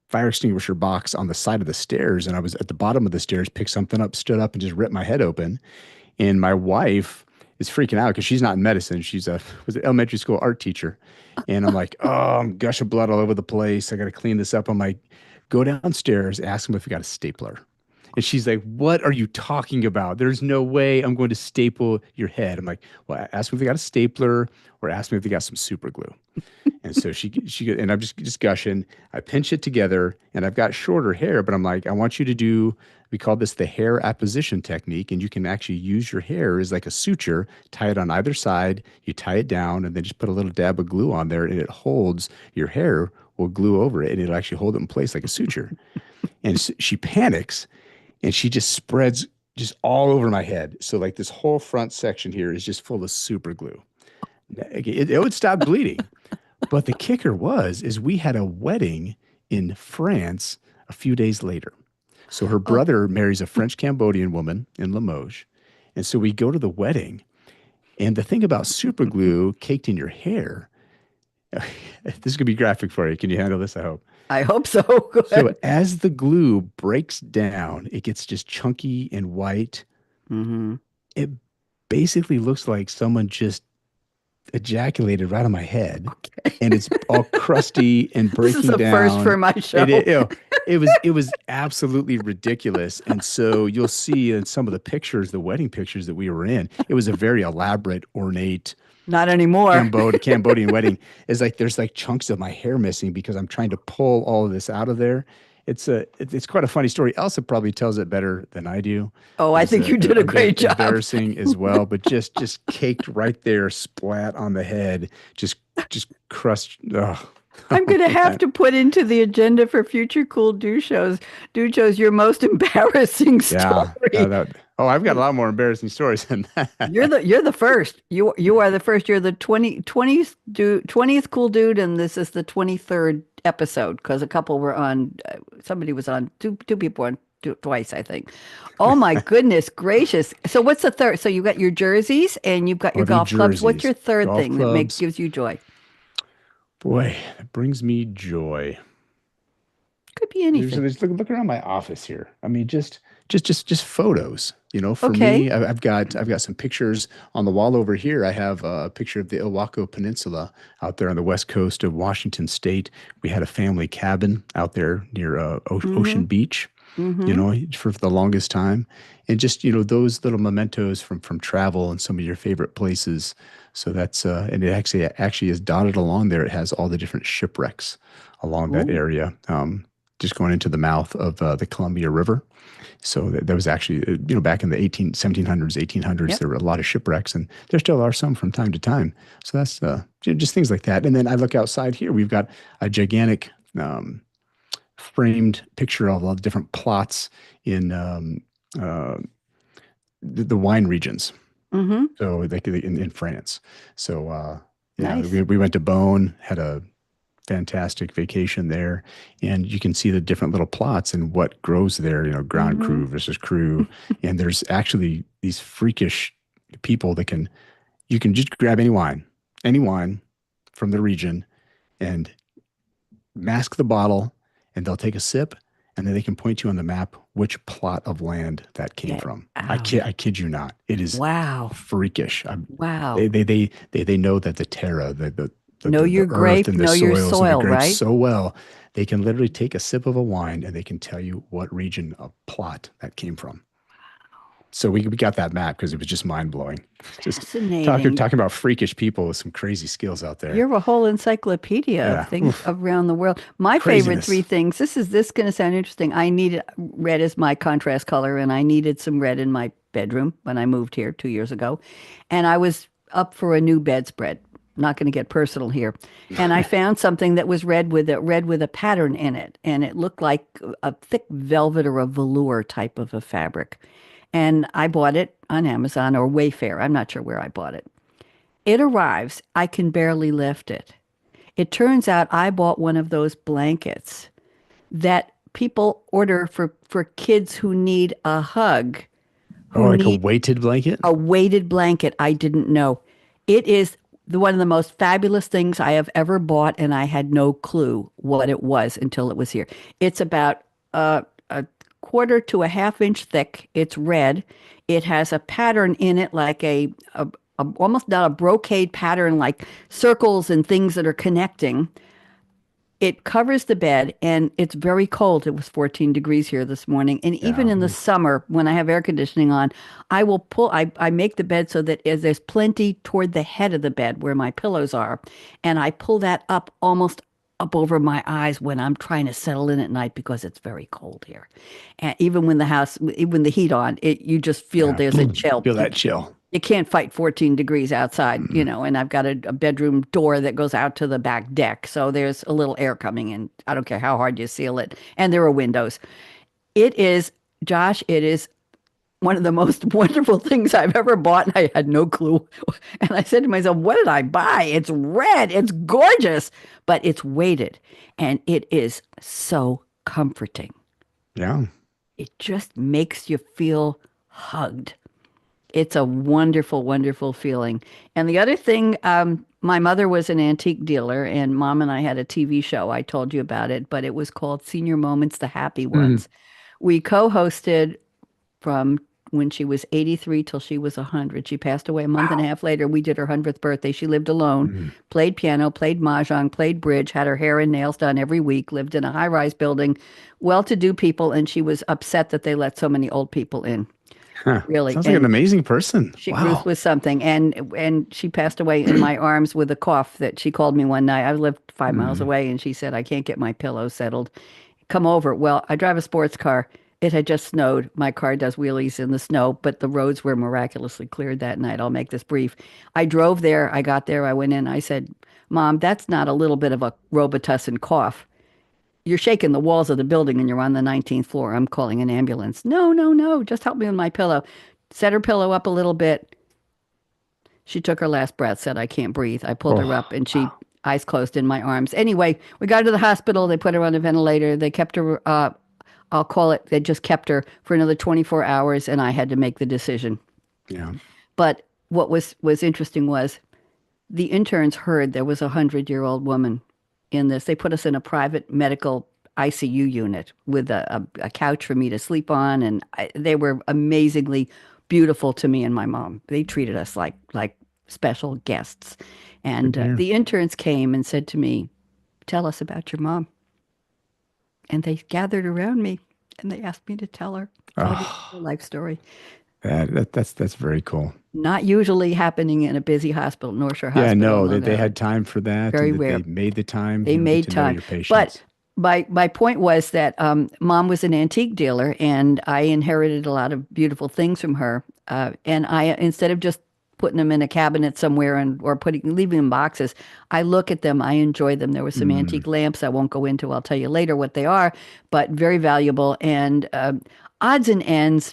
fire extinguisher box on the side of the stairs, and I was at the bottom of the stairs, picked something up, stood up, and just ripped my head open. And my wife is freaking out because she's not in medicine. She's was an elementary school art teacher. And I'm like, oh, I'm gushing blood all over the place. I got to clean this up. I'm like, go downstairs, ask him if we got a stapler. And she's like, what are you talking about? There's no way I'm going to staple your head. I'm like, well, ask me if they got a stapler or ask me if they got some super glue. And so and I'm just gushing. I pinch it together, and I've got shorter hair, but I'm like, I want you to do, we call this the hair apposition technique. And you can actually use your hair as like a suture, tie it on either side, you tie it down, and then just put a little dab of glue on there, and it holds your hair, will glue over it, and it'll actually hold it in place like a suture. And she panics, and she just spreads just all over my head. So like this whole front section here is just full of super glue. It would stop bleeding. But the kicker is we had a wedding in France a few days later. So her
oh,
brother marries a French Cambodian woman in Limoges. And so we go to the wedding. And the thing about super glue caked in your hair, this could be graphic for you. Can you handle this? I hope.
I hope so. Go
So
ahead.
as the glue breaks down, it gets just chunky and white.
Mm-hmm.
It basically looks like someone just ejaculated right on my head, and it's all crusty and
This is
breaking
a first for
down.
my show.
It was absolutely ridiculous. And so you'll see in some of the pictures, the wedding pictures that we were in, it was a very elaborate, ornate
Not anymore.
Cambodian wedding. Is like there's like chunks of my hair missing because I'm trying to pull all of this out of there. It's quite a funny story. Elsa probably tells it better than I do.
Oh,
It
I
was
think you did a
a bit
great job.
embarrassing as well, but just caked right there, splat on the head, just crushed. Oh,
I'm going to have to put into the agenda for future cool do shows your most embarrassing
yeah.
story.
I've got a lot more embarrassing stories than that.
You're the first. You are the first. You're the 20th cool dude, and this is the 23rd episode because a couple were on. Somebody was on. Two people were on twice, I think. Oh my goodness gracious! So what's the third? So you got your jerseys and you've got
Oh,
your
the
golf clubs. What's your
jerseys,
third
golf
thing that
clubs.
gives you joy?
Boy, that brings me joy.
Could be
There's,
anything.
there's look around my office here. I mean, just photos. For
Okay.
me, I've got some pictures on the wall over here. I have a picture of the Ilwaco Peninsula out there on the west coast of Washington State. We had a family cabin out there near
Mm-hmm.
Ocean Beach.
Mm-hmm.
For the longest time, and just those little mementos from travel and some of your favorite places. So that's and it actually is dotted along there. It has all the different shipwrecks along that
Ooh,
area. Just going into the mouth of the Columbia River. So that was actually, back in the 1700s, 1800s,
yep.
there were a lot of shipwrecks, and there still are some from time to time. So that's just things like that. And then I look outside here, we've got a gigantic framed picture of all the different plots in uh, the wine regions.
Mm-hmm.
So like in France. So yeah,
Nice.
we went to Beaune, had a fantastic vacation there, and you can see the different little plots and what grows there. Ground
Mm-hmm.
crew versus crew, and there's actually these freakish people that you can just grab any wine from the region, and mask the bottle, and they'll take a sip, and then they can point you on the map which plot of land that came
Get
from.
out.
I kid you not. It is
Wow.
freakish.
Wow.
They know that the terra,
Know your
the earth
grape,
and the
know your
soils and the
soil,
grapes
right?
so well. They can literally take a sip of a wine and they can tell you what region of plot that came from. So we got that map because it was just mind blowing. Just
Fascinating.
talking about freakish people with some crazy skills out there.
You're a whole encyclopedia of
Yeah.
things
Oof.
around the world. My favorite
Craziness.
three things. This going to sound interesting. I needed red as my contrast color, and I needed some red in my bedroom when I moved here 2 years ago, and I was up for a new bedspread. Not going to get personal here, and I found something that was red with a pattern in it, and it looked like a thick velvet or a velour type of a fabric, and I bought it on Amazon or Wayfair. I'm not sure where I bought it. It arrives. I can barely lift it. It turns out I bought one of those blankets that people order for kids who need a hug,
Oh,
who
like a
need
weighted blanket?
a weighted blanket. I didn't know. It is one of the most fabulous things I have ever bought, and I had no clue what it was until it was here. It's about a quarter to a half inch thick. It's red. It has a pattern in it like almost not a brocade pattern, like circles and things that are connecting. It covers the bed and it's very cold. It was 14 degrees here this morning. And even
Yeah.
in the summer, when I have air conditioning on, I make the bed so that there's plenty toward the head of the bed where my pillows are. And I pull that up almost up over my eyes when I'm trying to settle in at night because it's very cold here. And even even the heat on, you just feel
Yeah.
there's a chill.
Feel that chill.
You can't fight 14 degrees outside,
Mm-mm.
and I've got a bedroom door that goes out to the back deck. So there's a little air coming in. I don't care how hard you seal it. And there are windows. It is, Josh, it is one of the most wonderful things I've ever bought. And I had no clue. And I said to myself, what did I buy? It's red. It's gorgeous, but it's weighted. And it is so comforting.
Yeah.
It just makes you feel hugged. It's a wonderful, wonderful feeling. And the other thing, my mother was an antique dealer, and mom and I had a TV show. I told you about it, but it was called Senior Moments, the Happy
Mm.
Ones. We co-hosted from when she was 83 till she was 100. She passed away a month and a
Wow.
half later. We did her 100th birthday. She lived alone,
Mm.
played piano, played mahjong, played bridge, had her hair and nails done every week, lived in a high-rise building, well-to-do people, and she was upset that they let so many old people in.
Huh.
Really.
Sounds like an
And
amazing person.
Ruth
Wow.
was something, and she passed away in my arms with a cough. That she called me one night. I lived 5 miles
Mm.
away, and she said, "I can't get my pillow settled. Come over." Well, I drive a sports car. It had just snowed. My car does wheelies in the snow, but the roads were miraculously cleared that night. I'll make this brief. I drove there. I got there. I went in. I said, "Mom, that's not a little bit of a Robitussin cough. You're shaking the walls of the building and you're on the 19th floor. I'm calling an ambulance." "No, no, no. Just help me with my pillow." Set her pillow up a little bit. She took her last breath, said, "I can't breathe." I pulled her up
Oh,
and she,
wow.
eyes closed in my arms. Anyway, we got her to the hospital. They put her on a ventilator. They kept her, I'll call it, they just kept her for another 24 hours and I had to make the decision.
Yeah.
But what was interesting was the interns heard there was a 100-year-old woman in this. They put us in a private medical ICU unit with a couch for me to sleep on, and they were amazingly beautiful to me and my mom. They treated us like special guests.
Good
And
to hear.
the interns came and said to me, "Tell us about your mom." And they gathered around me and they asked me to tell her her
Oh,
life story.
that's very cool.
Not usually happening in a busy hospital, North Shore
Yeah,
Hospital in
no,
Long
they
Island.
had time for that
Very
and that
rare.
they made the time,
They
get
made
to know
time.
your
But
patients.
my point was that mom was an antique dealer, and I inherited a lot of beautiful things from her. And I, instead of just putting them in a cabinet somewhere or leaving them in boxes, I look at them. I enjoy them. There were some
Mm.
antique lamps I won't go into. I'll tell you later what they are, but very valuable and odds and ends.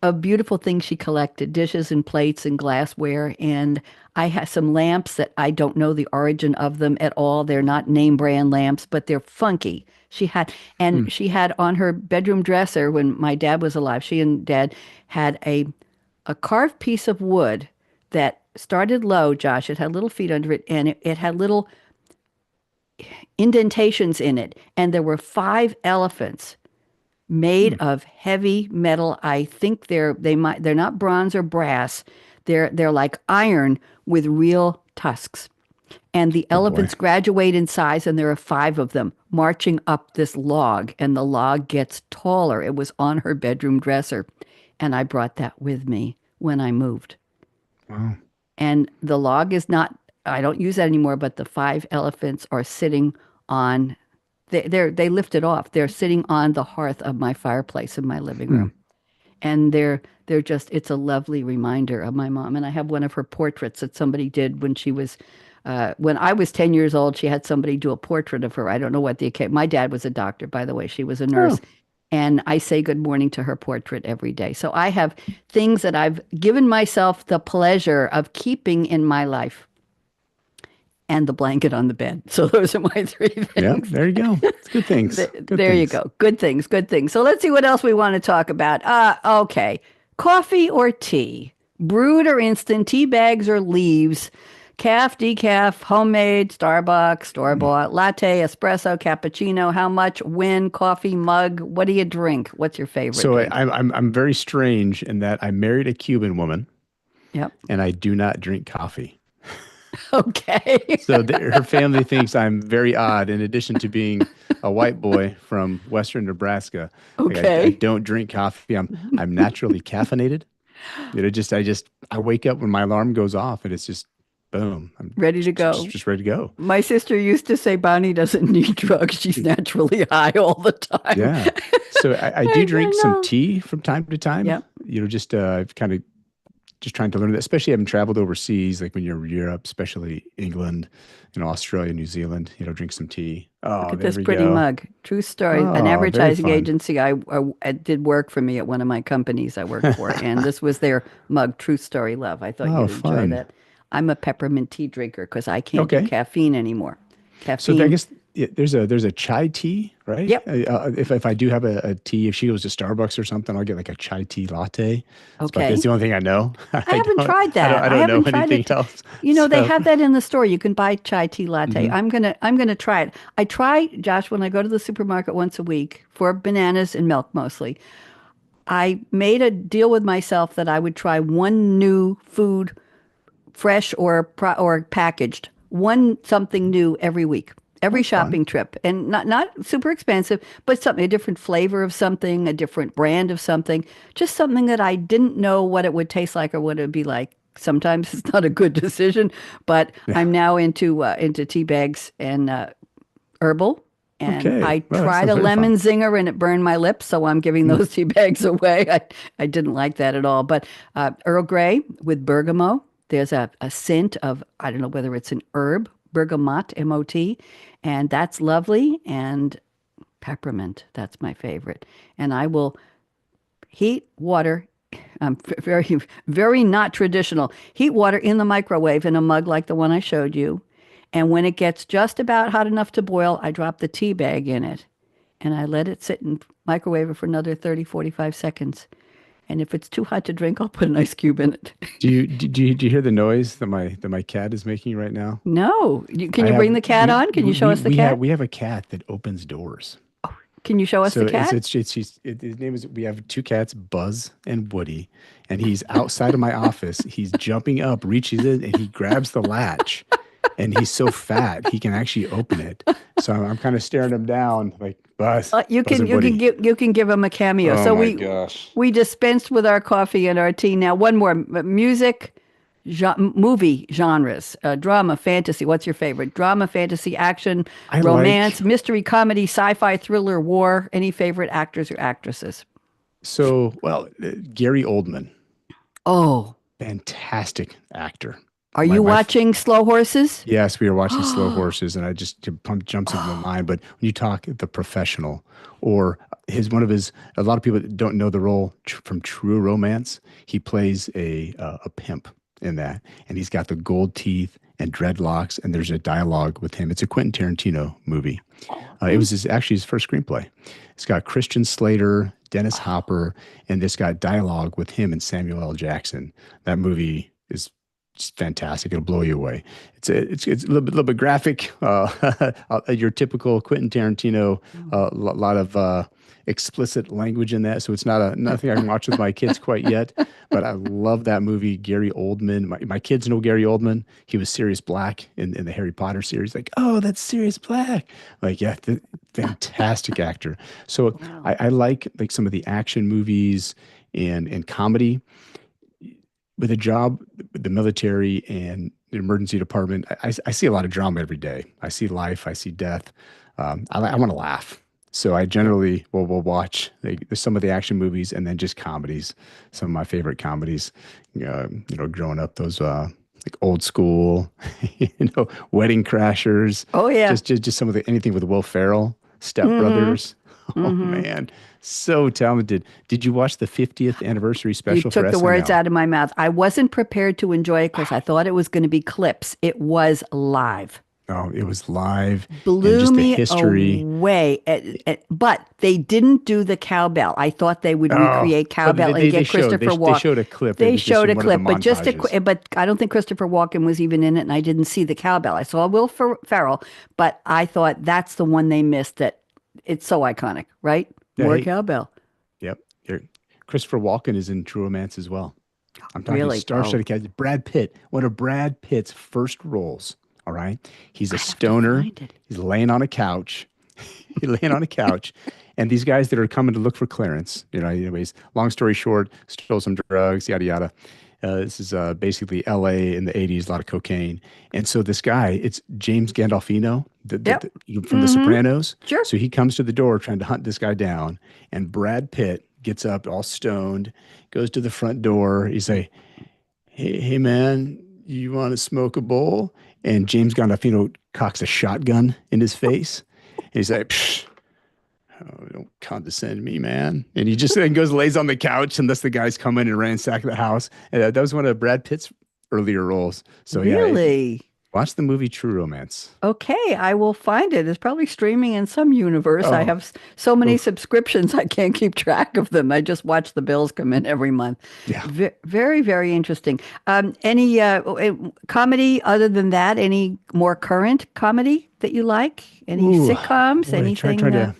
of beautiful things she collected, dishes and plates and glassware. And I have some lamps that I don't know the origin of them at all. They're not name brand lamps, but they're funky.
Hmm.
She had on her bedroom dresser when my dad was alive, she and dad had a carved piece of wood that started low, Josh. It had little feet under it, and it had little indentations in it. And there were five elephants made
Hmm.
of heavy metal. I think they're not bronze or brass. They're like iron with real tusks. And the
Oh boy.
elephants graduate in size, and there are five of them marching up this log, and the log gets taller. It was on her bedroom dresser, and I brought that with me when I moved.
Wow.
And the log is not, I don't use that anymore, but the five elephants are sitting on, they lift it off. They're sitting on the hearth of my fireplace in my living
Hmm.
room. And they're just, it's a lovely reminder of my mom. And I have one of her portraits that somebody did when I was 10 years old. She had somebody do a portrait of her. I don't know what the occasion. My dad was a doctor, by the way. She was a
Oh,
nurse. And I say good morning to her portrait every day. So I have things that I've given myself the pleasure of keeping in my life and the blanket on the bed. So those are my three
yeah.
things.
There you go. It's good things. Good
There you
things.
go. Good things, good things. So let's see what else we want to talk about. Okay. Coffee or tea? Brewed or instant? Tea bags or leaves? Calf, decaf, homemade, Starbucks,
Hmm.
store-bought, latte, espresso, cappuccino. How much? When? Coffee mug? What do you drink? What's your favorite
So
drink?
I'm very strange in that I married a Cuban woman
Yep.
and I do not drink coffee.
Okay.
So her family thinks I'm very odd. In addition to being a white boy from Western Nebraska, like I
Okay.
don't drink coffee. I'm naturally caffeinated. I wake up when my alarm goes off and it's just boom. I'm
Ready to
just, just,
go.
just ready to go.
My sister used to say Bonnie doesn't need drugs. She's naturally high all the time.
Yeah. So I do drink
I
some
know.
tea from time to time.
Yep.
Just kind of just trying to learn that, especially having traveled overseas, like when you're in Europe, especially England, Australia, New Zealand, drink some tea.
Look
Oh,
at
there
this
we
pretty
go.
mug. True story. An
Oh, very
advertising
fun.
agency I did work for me at one of my companies I worked for, and this was their mug. True story, love. I thought
Oh,
you'd enjoy
fun.
that. I'm a peppermint tea drinker because I can't do
Okay.
caffeine anymore.
So I
Caffeine.
guess there's a chai tea, right?
Yep.
If I do have a tea, if she goes to Starbucks or something, I'll get like a chai tea latte. That's
Okay.
the only thing I know.
I haven't tried
I
that. I
don't know
haven't tried
anything
it.
else.
They
So,
have that in the store. You can buy chai tea latte.
mhm.
I'm gonna try it. I try, Josh, when I go to the supermarket once a week for bananas and milk mostly. I made a deal with myself that I would try one new food, fresh or packaged, one something new every week. Every
That's fun.
shopping trip, and not super expensive, but something, a different flavor of something, a different brand of something, just something that I didn't know what it would taste like or what it would be like. Sometimes it's not a good decision, but
Yeah.
I'm now into tea bags and herbal. And
Okay.
I
Well, that
tried
sounds
a
very fun.
lemon zinger and it burned my lips, so I'm giving
Mm.
those tea bags away. I didn't like that at all. But Earl Grey with bergamot, there's a scent of, I don't know whether it's an herb, bergamot, M-O-T, and that's lovely. And peppermint, that's my favorite. And I will heat water. Very, very not traditional. Heat water in the microwave in a mug like the one I showed you. And when it gets just about hot enough to boil, I drop the tea bag in it and I let it sit in microwave it for another 30, 45 seconds. And if it's too hot to drink, I'll put an ice cube in it.
Do you hear the noise that my cat is making right now?
No. Can
I
you
have
bring the cat on? Can you show us the
we have
cat?
we have a cat that opens doors.
Can you show us
So
the cat?
his name is, we have two cats, Buzz and Woody, and he's outside of my office. He's jumping up, reaches in, and he grabs the latch. And he's so fat he can actually open it. So I'm kind of staring him down, like
You
Buzz
can
and
you can
Woody.
give him a cameo.
Oh
So
my gosh.
we dispensed with our coffee and our tea. Now one more music, movie genres, drama, fantasy. What's your favorite? Drama, fantasy, action,
I like
romance, mystery, comedy, sci-fi, thriller, war. Any favorite actors or actresses?
Gary Oldman,
Oh,
fantastic actor.
are
My
you
my
watching Slow Horses?
Yes, we were watching Slow Horses, and I just, it jumps into my mind. But when you talk The Professional or A lot of people don't know the role from True Romance. He plays a pimp in that, and he's got the gold teeth and dreadlocks, and there's a dialogue with him. It's a Quentin Tarantino movie. It was actually his first screenplay. It's got Christian Slater, Dennis Hopper, and it's got dialogue with him and Samuel L. Jackson. That movie is just fantastic. It'll blow you away. It's a little bit graphic. Your typical Quentin Tarantino, lot of explicit language in that. So it's nothing I can watch with my kids quite yet. But I love that movie. Gary Oldman. My kids know Gary Oldman. He was Sirius Black in the Harry Potter series. Like, oh, that's Sirius Black. Like, yeah, fantastic actor. So
Wow.
I like some of the action movies and comedy. With a job, the military and the emergency department, I see a lot of drama every day. I see life, I see death. I want to laugh. So I generally will watch some of the action movies and then just comedies. Some of my favorite comedies, growing up, those like Old School, Wedding Crashers.
Oh, yeah.
Just some of anything with Will Ferrell, Step Brothers. Oh man, so talented. Did you watch the 50th anniversary special
You took
for
the
SNL?
words out of my mouth. I wasn't prepared to enjoy it because I thought it was going to be clips. It was live.
Oh, it was live. And
Blew
just the
me
history.
away. But they didn't do the cowbell. I thought they would recreate cowbell and get Christopher Walken.
They showed a clip. It
They
was just
showed a
in one of
clip,
the
but
montages.
but I don't think Christopher Walken was even in it, and I didn't see the cowbell. I saw Will Ferrell, but I thought that's the one they missed. That it's so iconic, right?
Yeah,
More
hey,
cowbell.
yep. Christopher Walken is in True Romance as well. I'm talking
Really?
star-studded cast. Brad Pitt, one of Brad Pitt's first roles. All right, he's a
I have to
stoner.
find it.
He's laying on a couch. He's laying on a couch, and these guys that are coming to look for clearance. Anyways, long story short, stole some drugs, yada yada. This is basically L.A. in the '80s, a lot of cocaine, and so this guy, it's James Gandolfino,
Yep.
from The Sopranos.
Sure.
So he comes to the door trying to hunt this guy down, and Brad Pitt gets up all stoned, goes to the front door. He's like, hey man, you want to smoke a bowl? And James Gandolfino cocks a shotgun in his face. And he's like, psh, oh, don't condescend me, man. And he just then goes and lays on the couch unless the guys come in and ransack the house. And that was one of Brad Pitt's earlier roles. So
Really?
watch the movie True Romance.
Okay, I will find it. It's probably streaming in some universe. I
Oh,
have so many
oof.
subscriptions, I can't keep track of them. I just watch the bills come in every month.
Yeah.
Very, very interesting. Any comedy other than that? Any more current comedy that you like? Any
Ooh,
sitcoms?
boy,
Anything?
trying to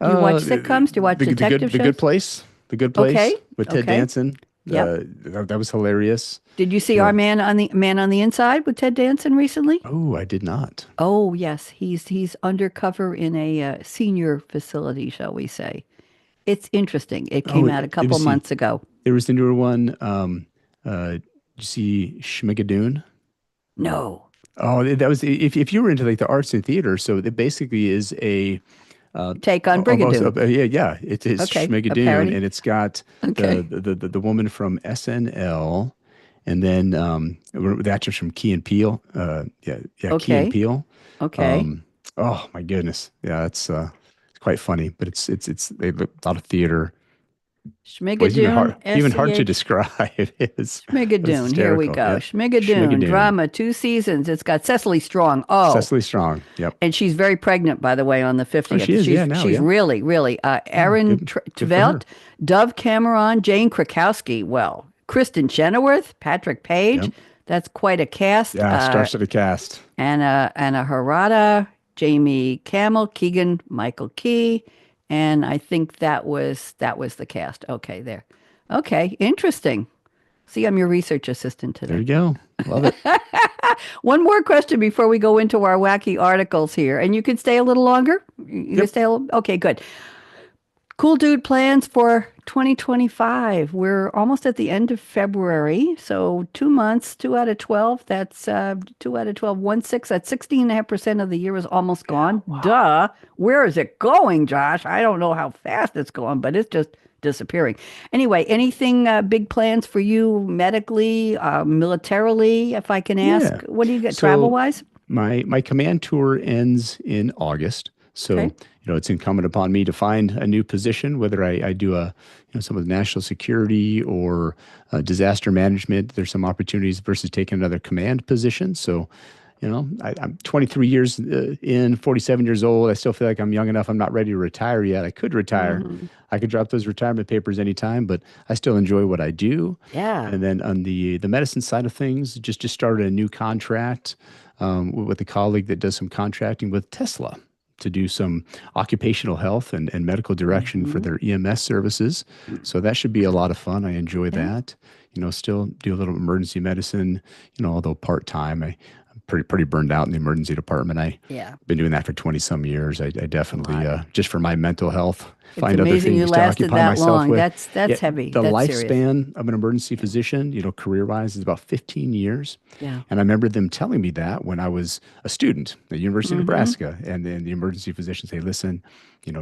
Do you watch
the-
sitcoms? Do you watch detective
the
shows?
Good Place. The Good Place
Okay,
with Ted
okay.
Danson.
Yep.
That was hilarious.
Did you see
You
our
know,
Man on the Inside with Ted Danson recently?
oh, I did not.
Oh, yes. He's undercover in a senior facility, shall we say. It's interesting. It
Oh,
came out a
let me
couple
see.
months ago.
There was the newer one. Did you see Schmigadoon?
No.
Oh, that was if you were into like the arts and theater. So it basically is a
Take on
almost
Brigadoon.
yeah. It is
Okay, a
Schmigadoon,
parody.
and it's got
Okay.
the woman from SNL, and then the actress from Key and Peele. Key and
Okay.
Peele.
Okay.
Oh my goodness, yeah, it's quite funny, but it's they a lot of theater. Well, it's
Schmigadoon,
even hard to
S-C-H.
describe. It was
Schmigadoon. Here we
hysterical.
go.
Yep.
Schmigadoon,
Schmigadoon.
drama, 2 seasons. It's got Cecily Strong. Oh,
Cecily Strong. Yep.
and she's very pregnant, by the way, on the
Oh,
50th.
she is.
She's
Yeah, now.
she's
Yeah.
really, really. Aaron
Good for her.
Tveit, Dove Cameron, Jane Krakowski. Well, Kristen Chenoweth, Patrick Page.
Yep.
That's quite a cast.
Yeah. Star-studded cast.
Anna Harada, Jamie Camel, Keegan Michael Key, and I think that was the cast. Okay, there. Okay, interesting. See, I'm your research assistant
There you
today.
go. Love it.
One more question before we go into our wacky articles here, and you can stay a little longer. You can stay a little. Okay, good. Cool Dude plans for 2025. We're almost at the end of February. So 2 months, 2 out of 12. That's 2 out of 12, 1/6. That's 16.5% of the year is almost gone. Duh. Where is it going, Josh? I don't know how fast it's going, but it's just disappearing. Anyway, anything big plans for you medically, militarily, if I can ask?
Yeah.
What do you get
So
travel wise?
my command tour ends in August. So
Okay.
it's incumbent upon me to find a new position, whether I do some of the national security or disaster management. There's some opportunities versus taking another command position. So, I'm 23 years in, 47 years old. I still feel like I'm young enough. I'm not ready to retire yet. I could retire.
Hmm.
I could drop those retirement papers anytime, but I still enjoy what I do.
Yeah.
And then on the medicine side of things, just started a new contract with a colleague that does some contracting with Tesla to do some occupational health and medical direction for
Hmm.
their EMS services. So that should be a lot of fun. I enjoy
Yeah.
that. Still do a little emergency medicine, although part-time. I'm pretty burned out in the emergency department. I've
Yeah.
been doing that for 20 some years. I
It's a
definitely,
lot.
just for my mental health,
It's
find other
amazing you
things to
lasted
occupy
that
myself
long.
with.
That's
Yeah,
heavy.
the
That's serious.
lifespan of an emergency
Yeah.
physician, career-wise is about 15 years.
Yeah.
And I remember them telling me that when I was a student at the University of
Hmm.
Nebraska. And then the emergency physicians say, listen,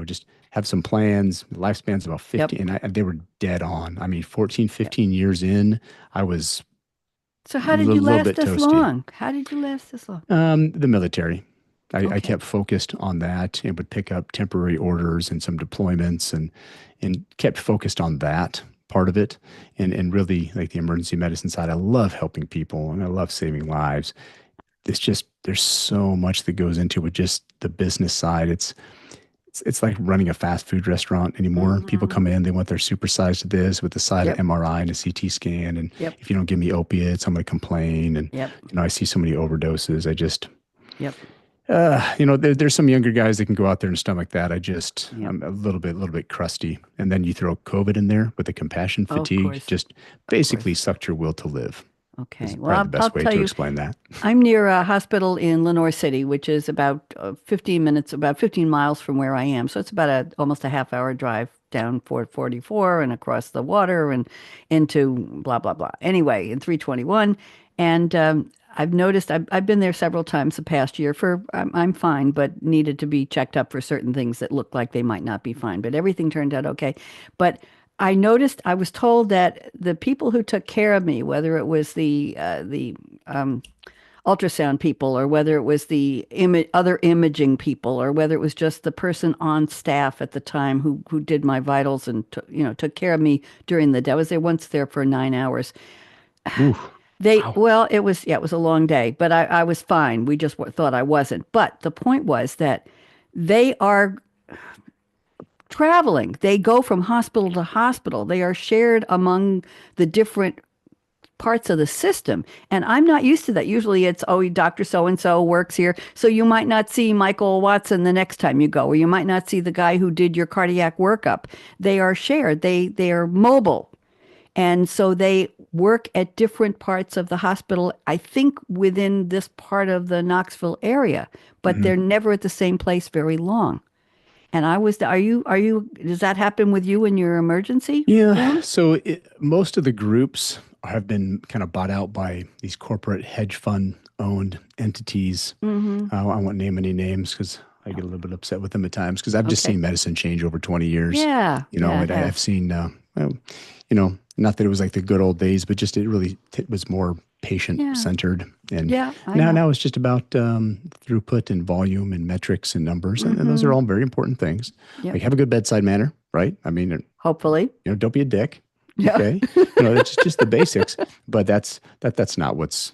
just have some plans. The lifespan's about
Yep.
15. And they were dead on. I mean, 14,
Yep.
15 years in, I was
So
a
how did you
little
last
bit
this
toasty.
long? How did you last this long?
The military. I
Okay.
kept focused on that and would pick up temporary orders and some deployments and kept focused on that part of it. And really like the emergency medicine side, I love helping people and I love saving lives. It's just there's so much that goes into it, just the business side. It's like running a fast food restaurant anymore. People
Hmm.
come in, they want their supersized this with the side of
Yep.
MRI and a CT scan. And
Yep.
if you don't give me opiates, I'm going to complain. And,
Yep.
I see so many overdoses.
Yep.
There's some younger guys that can go out there and stomach that.
Yep.
I'm a little bit crusty. And then you throw COVID in there with the compassion
Oh, of
fatigue,
course.
just
Of
basically
course.
sucked your will to live.
Okay.
Is
Well,
probably the
I'll
best way
tell
to
you,
explain that.
I'm near a hospital in Lenore City, which is about 15 minutes, about 15 miles from where I am. So it's about almost a half-hour drive down 444 and across the water and into blah, blah, blah. Anyway, in 321. And I've noticed I've been there several times the past year I'm fine, but needed to be checked up for certain things that looked like they might not be fine. But everything turned out okay. But I noticed I was told that the people who took care of me, whether it was the ultrasound people or whether it was the other imaging people or whether it was just the person on staff at the time who did my vitals and took care of me during the day. I was there for 9 hours.
Ooh, wow.
Well, it was a long day, but I was fine. We just thought I wasn't. But the point was that they are traveling. They go from hospital to hospital. They are shared among the different parts of the system. And I'm not used to that. Usually it's, oh, Dr. So-and-so works here. So you might not see Michael Watson the next time you go, or you might not see the guy who did your cardiac workup. They are shared. They are mobile. And so they work at different parts of the hospital, I think within this part of the Knoxville area, but
Mhm.
they're never at the same place very long. And does that happen with you in your emergency
Yeah.
room?
So most of the groups have been kind of bought out by these corporate hedge fund owned entities.
Mm-hmm.
I won't name any names because I get a little bit upset with them at times because I've just
Okay.
seen medicine change over 20 years.
Yeah. Yeah, it
And I've
has.
seen, well, not that it was like the good old days, but just it was more patient
Yeah.
centered. And
Yeah, I
now,
know.
now it's just about throughput and volume and metrics and numbers. And those are
Mm-hmm.
all very important things.
Yep.
Like have a good bedside manner, right? I mean,
Hopefully.
don't be a dick.
Yeah.
Okay. It's just the basics, but that's not what's,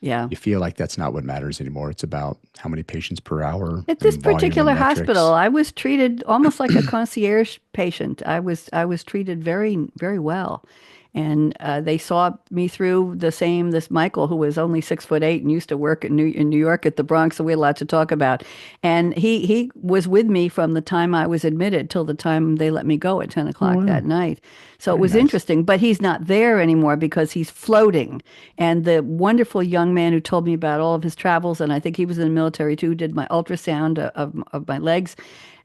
Yeah.
you feel like that's not what matters anymore. It's about how many patients per hour
At this
and volume and
particular hospital,
metrics.
I was treated almost like a concierge patient. I was treated very, very well. And they saw me through this Michael, who was only 6'8" and used to work in New York at the Bronx, so we had a lot to talk about. And he was with me from the time I was admitted till the time they let me go at 10
Oh,
o'clock
wow.
that night. So it
Very
was
nice.
interesting, but he's not there anymore because he's floating. And the wonderful young man who told me about all of his travels, and I think he was in the military too, did my ultrasound of my legs.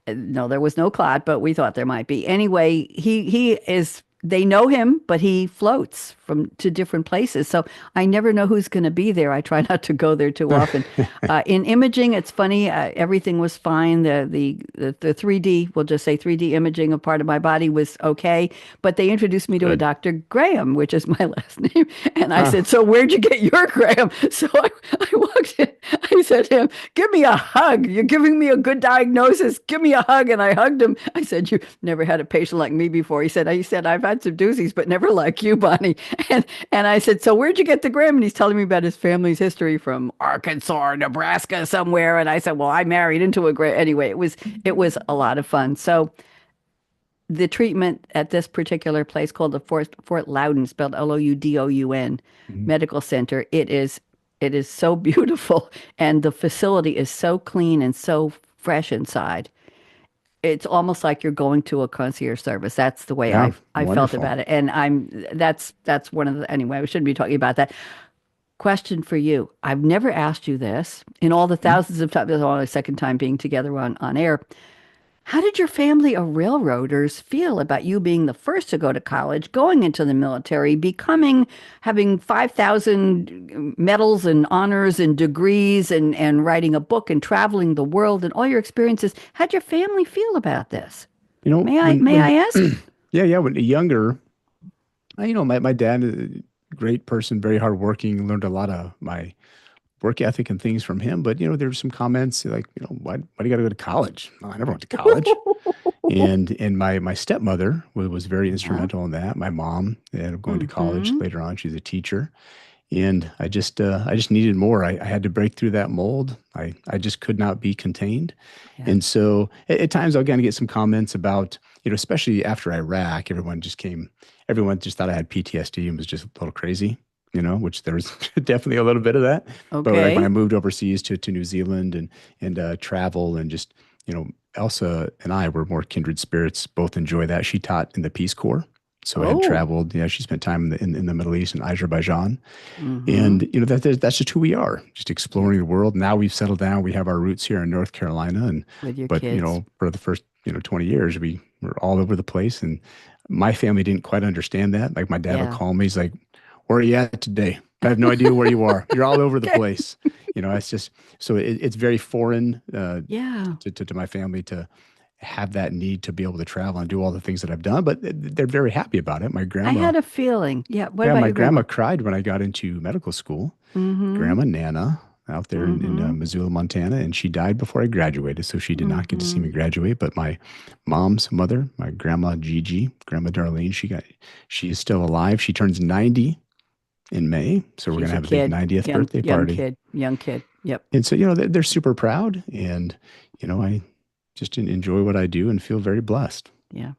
No, there was no clot, but we thought there might be. Anyway, he is they know him, but he floats from to different places. So I never know who's going to be there. I try not to go there too often. In imaging, it's funny. Everything was fine. The 3D, we'll just say 3D imaging of part of my body was okay. But they introduced me to a
Good.
Dr. Graham, which is my last name. And I
Huh.
said, "So where'd you get your Graham?" So I walked in. I said to him, "Give me a hug. You're giving me a good diagnosis. Give me a hug." And I hugged him. I said, "You never had a patient like me before." He said, "I've had some doozies, but never like you, Bonnie." And I said, "So where'd you get the Graham?" And he's telling me about his family's history from Arkansas, Nebraska, somewhere. And I said, "Well, I married into a Graham." Anyway, it was a lot of fun. So the treatment at this particular place called the Fort Loudon, spelled Loudoun
Mhm.
Medical Center, it is so beautiful, and the facility is so clean and so fresh inside. It's almost like you're going to a concierge service. That's the way
Yeah,
I felt
wonderful.
about it. And that's one of the anyway, we shouldn't be talking about that. Question for you. I've never asked you this in all the
Mhm.
thousands of times. This is only the second time being together on air. How did your family of railroaders feel about you being the first to go to college, going into the military, having 5,000 medals and honors and degrees and writing a book and traveling the world and all your experiences? How'd your family feel about this?
You know,
May I ask?
yeah, when younger, my dad, a great person, very hardworking, learned a lot of my work ethic and things from him. But, there were some comments like, why do you got to go to college? No, I never went to college. And my stepmother was very
Yeah.
instrumental in that. My mom ended up going to college
Mm-hmm.
later on. She's a teacher. And I just needed more. I had to break through that mold. I just could not be contained.
Yeah.
And so at times I'll kind of get some comments about, especially after Iraq, everyone just thought I had PTSD and was just a little crazy, which there was definitely a little bit of that. But like when I
Okay.
moved overseas to New Zealand and travel and just, Elsa and I were more kindred spirits, both enjoy that. She taught in the Peace Corps. So I had
Oh.
traveled, she spent time in the Middle East and Azerbaijan.
Mm-hmm.
And that's just who we are, just
Yeah.
exploring the world. Now we've settled down. We have our roots here in North Carolina, and
With your
but
kids.
for the first 20 years, we were all over the place. And my family didn't quite understand that. Like my dad will
Yeah.
call me, he's like, "Where are you at today? I have no idea where you are. You're all over the
Okay.
place." It's just so it's very foreign
Yeah.
to my family to have that need to be able to travel and do all the things that I've done. But they're very happy about it. My
I
grandma,
had a feeling. Yeah. What
yeah,
about
my
your grandma?
grandma cried when I got into medical school.
Mm-hmm.
Grandma Nana out there in
Mm-hmm.
Missoula, Montana, and she died before I graduated, so she did not get to see me
Mm-hmm.
graduate. But my mom's mother, my grandma Gigi, Grandma Darlene, she is still alive. She turns 90 in May, so we're
She's
gonna
a
have a big
kid.
90th
Young,
birthday
young
party.
kid. Young kid. Yep.
And so they're super proud, and I just enjoy what I do and feel very blessed.
Yeah.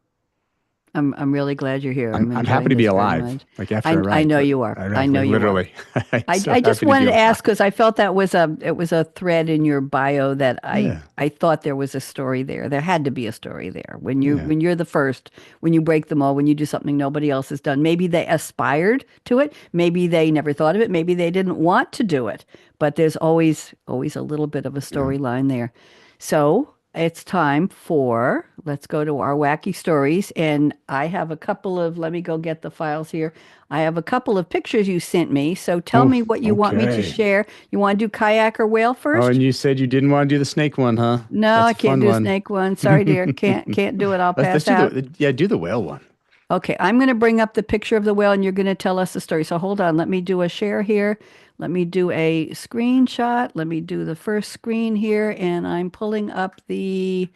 I'm really glad you're here. I'm
I'm happy
enjoying
to be
this very
alive,
much.
like after
I
Iraq,
know
but
you are. I
Iraq,
know
like
you are.
literally, I'm
I
so
I just
happy to be
wanted to
alive.
ask because I felt that was a thread in your bio that I
Yeah,
I thought there was a story there. There had to be a story there. When you
yeah,
when you're the first, when you break the mold, when you do something nobody else has done. Maybe they aspired to it. Maybe they never thought of it. Maybe they didn't want to do it. But there's always a little bit of a
yeah.
storyline there. So it's time for, let's go to our wacky stories. And I have a couple of, let me go get the files here. I have a couple of pictures you sent me. So tell
Oh,
me what you want me to
okay.
share. You want to do kayak or whale
Oh,
first?
and you said you didn't want to do the snake one, huh?
No,
That's
I
a
can't
fun
do a
one.
snake one. Sorry, dear. Can't do it. I'll
Let's
pass
do
out.
do the whale one.
Okay, I'm going to bring up the picture of the whale and you're going to tell us the story. So hold on. Let me do a share here. Let me do a screenshot. Let me do the first screen here. And I'm pulling up the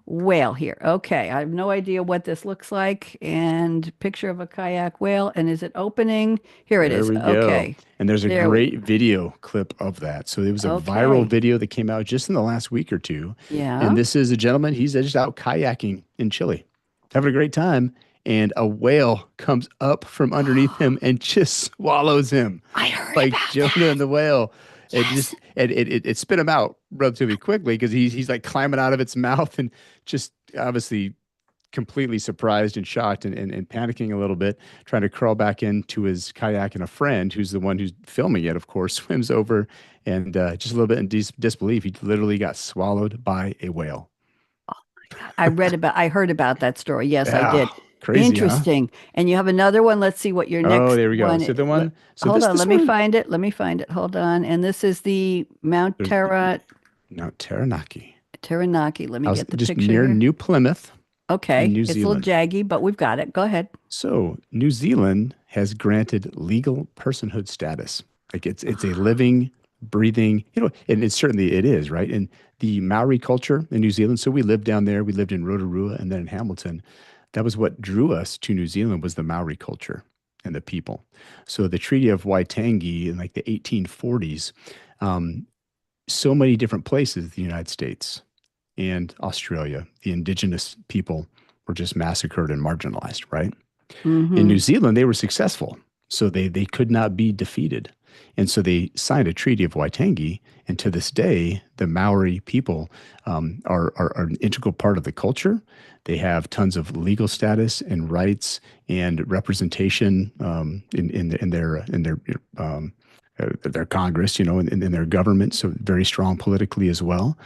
whale here. Okay, I have no idea what this looks like. And picture of a kayak whale. And is it opening? Here it
There
is.
we go.
Okay.
And there's a
There we
great video clip of that. So it was a viral
Okay.
video that came out just in the last week or two. And
Yeah.
this is a gentleman, he's just out kayaking in Chile, having a great time. And a whale comes up from underneath him and just swallows him
I heard
like
about
Jonah
that.
and the whale. It
Yes.
just it spit him out relatively quickly because he's like climbing out of its mouth and just obviously completely surprised and shocked and panicking a little bit, trying to crawl back into his kayak. And a friend, who's the one who's filming it, of course, swims over and just a little bit in disbelief. He literally got swallowed by a whale.
I heard about that story. Yes, I
Yeah,
did.
Crazy, huh?
Interesting. And you have another one. Let's see what your
Oh,
next
there we go.
one
So
is.
the one, so
Hold
this
on.
this
Let me
one,
find it. Let me find it. Hold on. And this is the Mount
there's now Taranaki.
Taranaki. Let me
I was
get the
just
picture
near
here.
New Plymouth in
Okay.
New
It's a little
Zealand.
jaggy, but we've got it. Go ahead.
So New Zealand has granted legal personhood status. Like it's a living, breathing, and it's certainly it is, right? And the Maori culture in New Zealand. So we lived down there. We lived in Rotorua and then in Hamilton. That was what drew us to New Zealand was the Maori culture and the people. So the Treaty of Waitangi in like the 1840s, um, so many different places, the United States and Australia, the indigenous people were just massacred and marginalized, right? In
Mm-hmm.
New Zealand, they were successful, so they could not be defeated. And so they signed a Treaty of Waitangi. And to this day, the Maori people are an integral part of the culture. They have tons of legal status and rights and representation in their Congress, in their government. So very strong politically as well,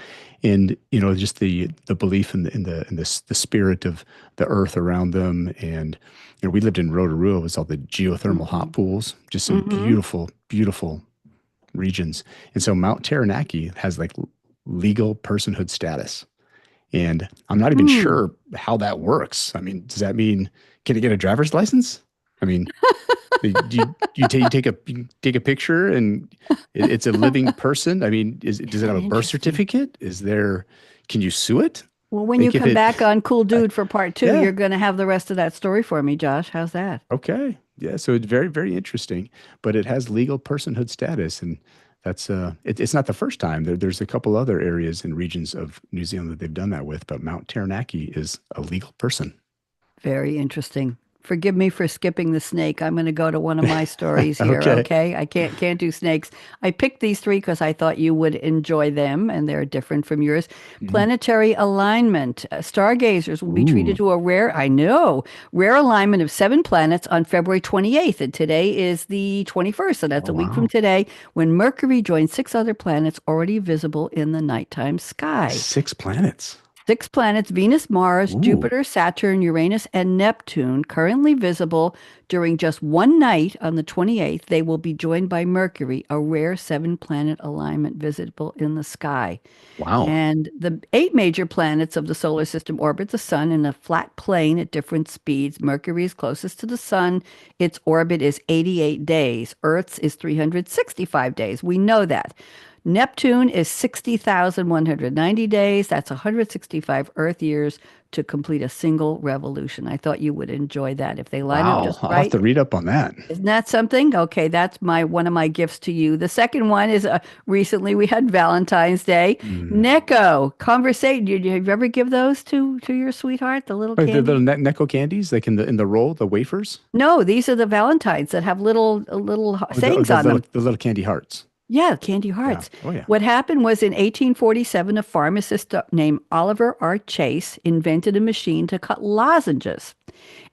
and just the belief in the spirit of the earth around them. And we lived in Rotorua. It was all the geothermal
Mm-hmm.
hot pools, just some
Mm-hmm.
beautiful, beautiful regions. And so Mount Taranaki has like legal personhood status. And I'm not even
Hmm.
sure how that works. I mean, does that mean can you get a driver's license? I mean, you take a picture and it's a living person. I mean, does
Isn't
it
that
have a birth
interesting?
certificate? Can you sue it?
Well, when you
Like if
come
it,
back on Cool
I,
Dude for part two,
yeah,
you're going to have the rest of that story for me, Josh. How's that?
okay, yeah. So it's very, very interesting, but it has legal personhood status, and it's not the first time. There's a couple other areas and regions of New Zealand that they've done that with, but Mount Taranaki is a legal person.
Very interesting. Forgive me for skipping the snake. I'm going to go to one of my stories here,
Okay.
okay? I can't do snakes. I picked these three because I thought you would enjoy them, and they're different from yours.
Mhm.
Planetary alignment. Stargazers will be treated
Ooh,
to a rare alignment of 7 planets on February 28th, and today is the 21st, so that's
oh
a week from
wow,
today, when Mercury joins 6 other planets already visible in the nighttime sky.
6 planets.
6 planets, Venus, Mars,
Ooh,
Jupiter, Saturn, Uranus, and Neptune, currently visible during just one night on the 28th. They will be joined by Mercury, a rare 7 planet alignment visible in the sky.
wow.
And the 8 major planets of the solar system orbit the sun in a flat plane at different speeds. Mercury is closest to the sun. Its orbit is 88 days. Earth's is 365 days. We know that. Neptune is 60,190 days. That's 165 Earth years to complete a single revolution. I thought you would enjoy that if they line up
Wow.
just
I'll have
right.
to read up on that.
Isn't that something? Okay, that's my one of my gifts to you. The second one is recently we had Valentine's Day.
Mm.
Necco conversation. Did you ever give those to your sweetheart, the little
Like the
candy?
Necco candies, like in the roll, the wafers.
No, these are the Valentines that have little
Oh, the, oh,
sayings
the
on
little
them.
the little candy hearts.
Yeah, candy
Yeah.
hearts.
Oh yeah.
What happened was in 1847, a pharmacist named Oliver R. Chase invented a machine to cut lozenges.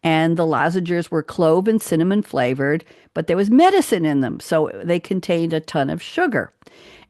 And the lozenges were clove and cinnamon flavored, but there was medicine in them. So they contained a ton of sugar.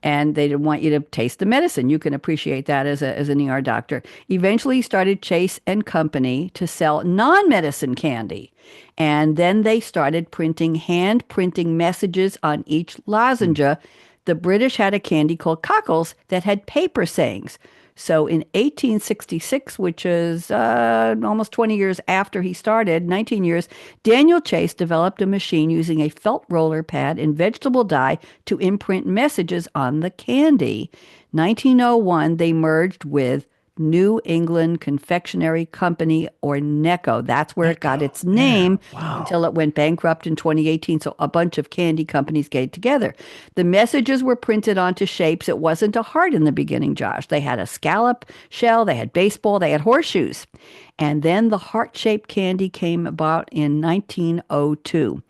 And they didn't want you to taste the medicine. You can appreciate that as an ER doctor. Eventually, he started Chase and Company to sell non-medicine candy. And then they started hand printing messages on each
Mm.
lozenge. The British had a candy called Cockles that had paper sayings. So in 1866, which is almost 20 years after he started, 19 years, Daniel Chase developed a machine using a felt roller pad and vegetable dye to imprint messages on the candy. 1901, they merged with New England Confectionery Company, or NECO. That's where it got
Necco.
its
Yeah.
name
Wow.
until it went bankrupt in 2018. So a bunch of candy companies get together. The messages were printed onto shapes. It wasn't a heart in the beginning, Josh. They had a scallop shell, they had baseball, they had horseshoes. And then the heart-shaped candy came about in 1902.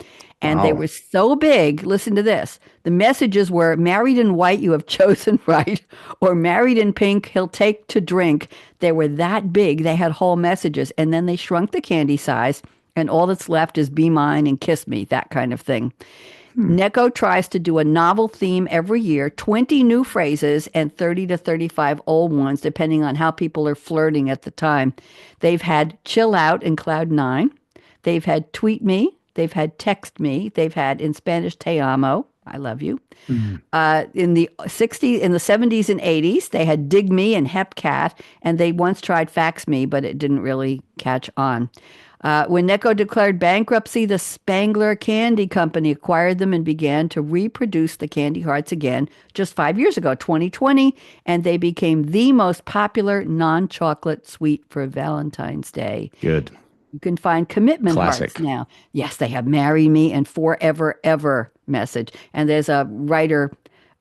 And they
Wow.
were so big. Listen to this. The messages were married in white, you have chosen right, or married in pink, he'll take to drink. They were that big. They had whole messages. And then they shrunk the candy size. And all that's left is be mine and kiss me, that kind of thing.
Hmm.
Necco tries to do a novel theme every year, 20 new phrases and 30 to 35 old ones, depending on how people are flirting at the time. They've had Chill Out and Cloud Nine. They've had tweet me. They've had text me. They've had in Spanish, te amo. I love you. In the 60s, in the 70s and 80s, they had dig me and hepcat, and they once tried fax me, but it didn't really catch on. When Necco declared bankruptcy, the Spangler Candy Company acquired them and began to reproduce the candy hearts again just 5 years ago, 2020, and they became the most popular non-chocolate sweet for Valentine's Day.
Good.
You can find commitment
Classic.
hearts now. Yes, they have marry me and forever, ever message. And there's a writer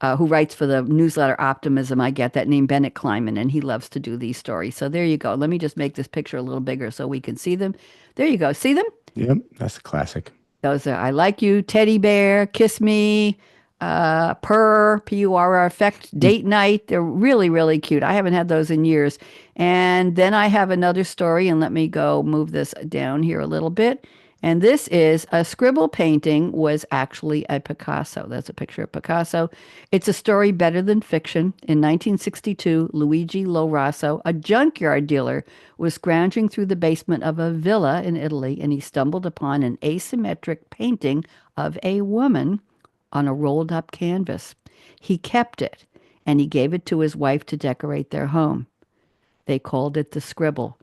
who writes for the newsletter Optimism. I get that name, Bennett Kleinman, and he loves to do these stories. So there you go. Let me just make this picture a little bigger so we can see them. There you go. See them?
Yep, that's a classic.
Those are I like you, teddy bear, kiss me, purr, P-U-R-R, affect, date night. They're really, really cute. I haven't had those in years. And then I have another story, and let me go move this down here a little bit. And this is a scribble painting was actually a Picasso. That's a picture of Picasso. It's a story better than fiction. In 1962, Luigi Lorasso, a junkyard dealer, was scrounging through the basement of a villa in Italy, and he stumbled upon an asymmetric painting of a woman on a rolled up canvas. He kept it, and he gave it to his wife to decorate their home. They called it the Scribble.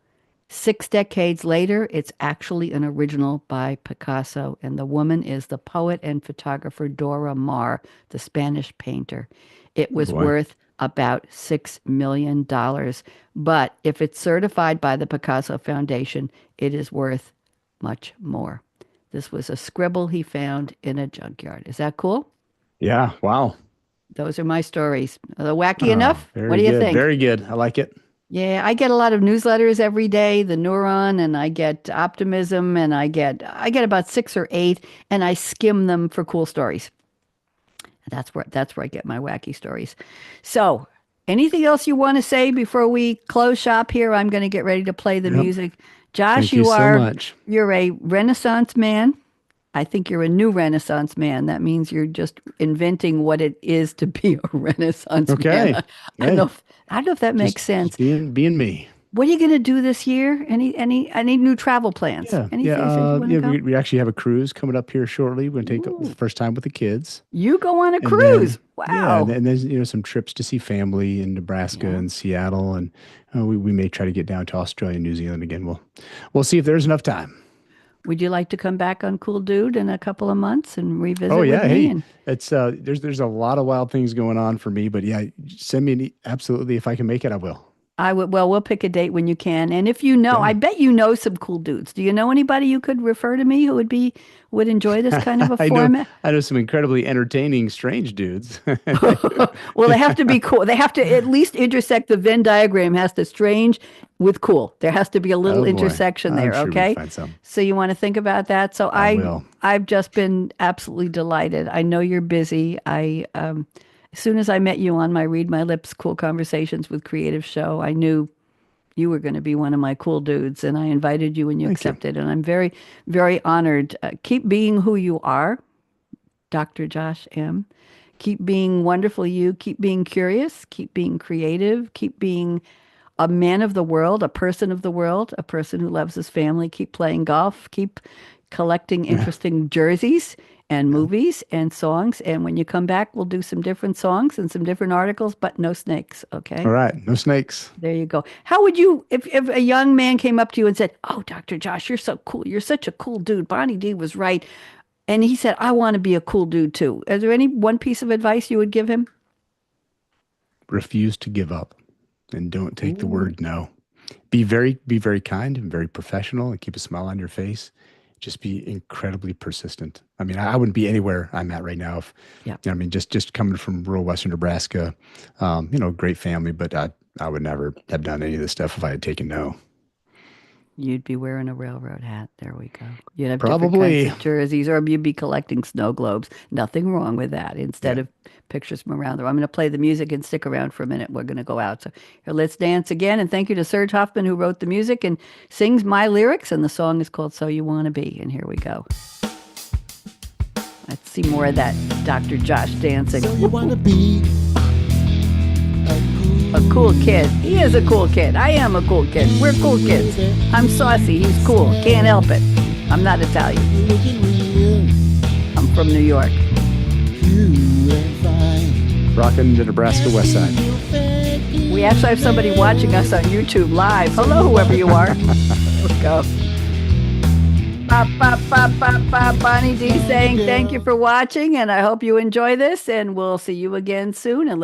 6 decades later, it's actually an original by Picasso, and the woman is the poet and photographer Dora Maar, the Spanish painter. It was worth about $6 million, but if it's certified by the Picasso Foundation, it is worth much more. This was a scribble he found in a junkyard. Is that cool?
Yeah, wow.
Those are my stories. Are they wacky enough? What do you think?
Very good. I like it.
Yeah, I get a lot of newsletters every day, the Neuron, and I get Optimism, and I get about 6 or 8, and I skim them for cool stories. That's where I get my wacky stories. So, anything else you want to say before we close shop here? I'm going to get ready to play the music. Josh,
Thank you so much.
You're a Renaissance man. I think you're a new Renaissance man. That means you're just inventing what it is to be a Renaissance man. I don't know if that makes sense.
Just being me.
What are you going to do this year? Any new travel plans?
We actually have a cruise coming up here shortly. We're going to take the first time with the kids.
You go on a cruise. Wow.
Yeah, and there's some trips to see family in Nebraska and Seattle, and we may try to get down to Australia and New Zealand again. We'll see if there's enough time. Would
you like to come back on Cool Dude in a couple of months and revisit
with me?
Hey,
it's there's a lot of wild things going on for me, but yeah, send me absolutely if I can make it, I will.
I would. Well, we'll pick a date when you can, and if you know, I bet you know some cool dudes. Do you know anybody you could refer to me who would enjoy this kind of a format?
I know some incredibly entertaining, strange dudes.
Well, they have to be cool. They have to at least intersect. The Venn diagram has to strange with cool. There has to be a little intersection there.
I'm sure
okay.
We'll find some.
So you want to think about that? So I've just been absolutely delighted. I know you're busy. As soon as I met you on my Read My Lips Cool Conversations with Creative show, I knew you were going to be one of my cool dudes, and I invited you and you accepted. And I'm very, very honored. Keep being who you are, Dr. Josh M. Keep being wonderful you. Keep being curious. Keep being creative. Keep being a man of the world, a person of the world, a person who loves his family. Keep playing golf. Keep collecting interesting jerseys and movies and songs. And when you come back, we'll do some different songs and some different articles, but no snakes. Okay.
All right. No snakes.
There you go. How would you, if a young man came up to you and said, "Oh, Dr. Josh, you're so cool. You're such a cool dude. Bonnie D was right." And he said, "I want to be a cool dude too." Is there any one piece of advice you would give him?
Refuse to give up and don't take the word no. Be very kind and very professional and keep a smile on your face. Just be incredibly persistent. I mean, I wouldn't be anywhere I'm at right now if, just coming from rural Western Nebraska, great family, but I would never have done any of this stuff if I had taken no.
You'd be wearing a railroad hat. There we go. You'd have
probably
different kinds of jerseys, or you'd be collecting snow globes. Nothing wrong with that. Instead of pictures from around the room. I'm going to play the music and stick around for a minute. We're going to go out. So here, let's dance again. And thank you to Serge Hoffman, who wrote the music and sings my lyrics. And the song is called "So You Want to Be." And here we go. Let's see more of that Dr. Josh dancing.
So you want to be
a cool kid. He is a cool kid. I am a cool kid. We're cool kids. I'm Saucy. He's cool. Can't help it. I'm not Italian.
Looking real
I'm from New York.
pure and fine.
Rocking the Nebraska West Side.
We actually have somebody watching us on YouTube live. Hello, whoever you are. Let's go. Bonnie D saying thank you for watching, and I hope you enjoy this, and we'll see you again soon. And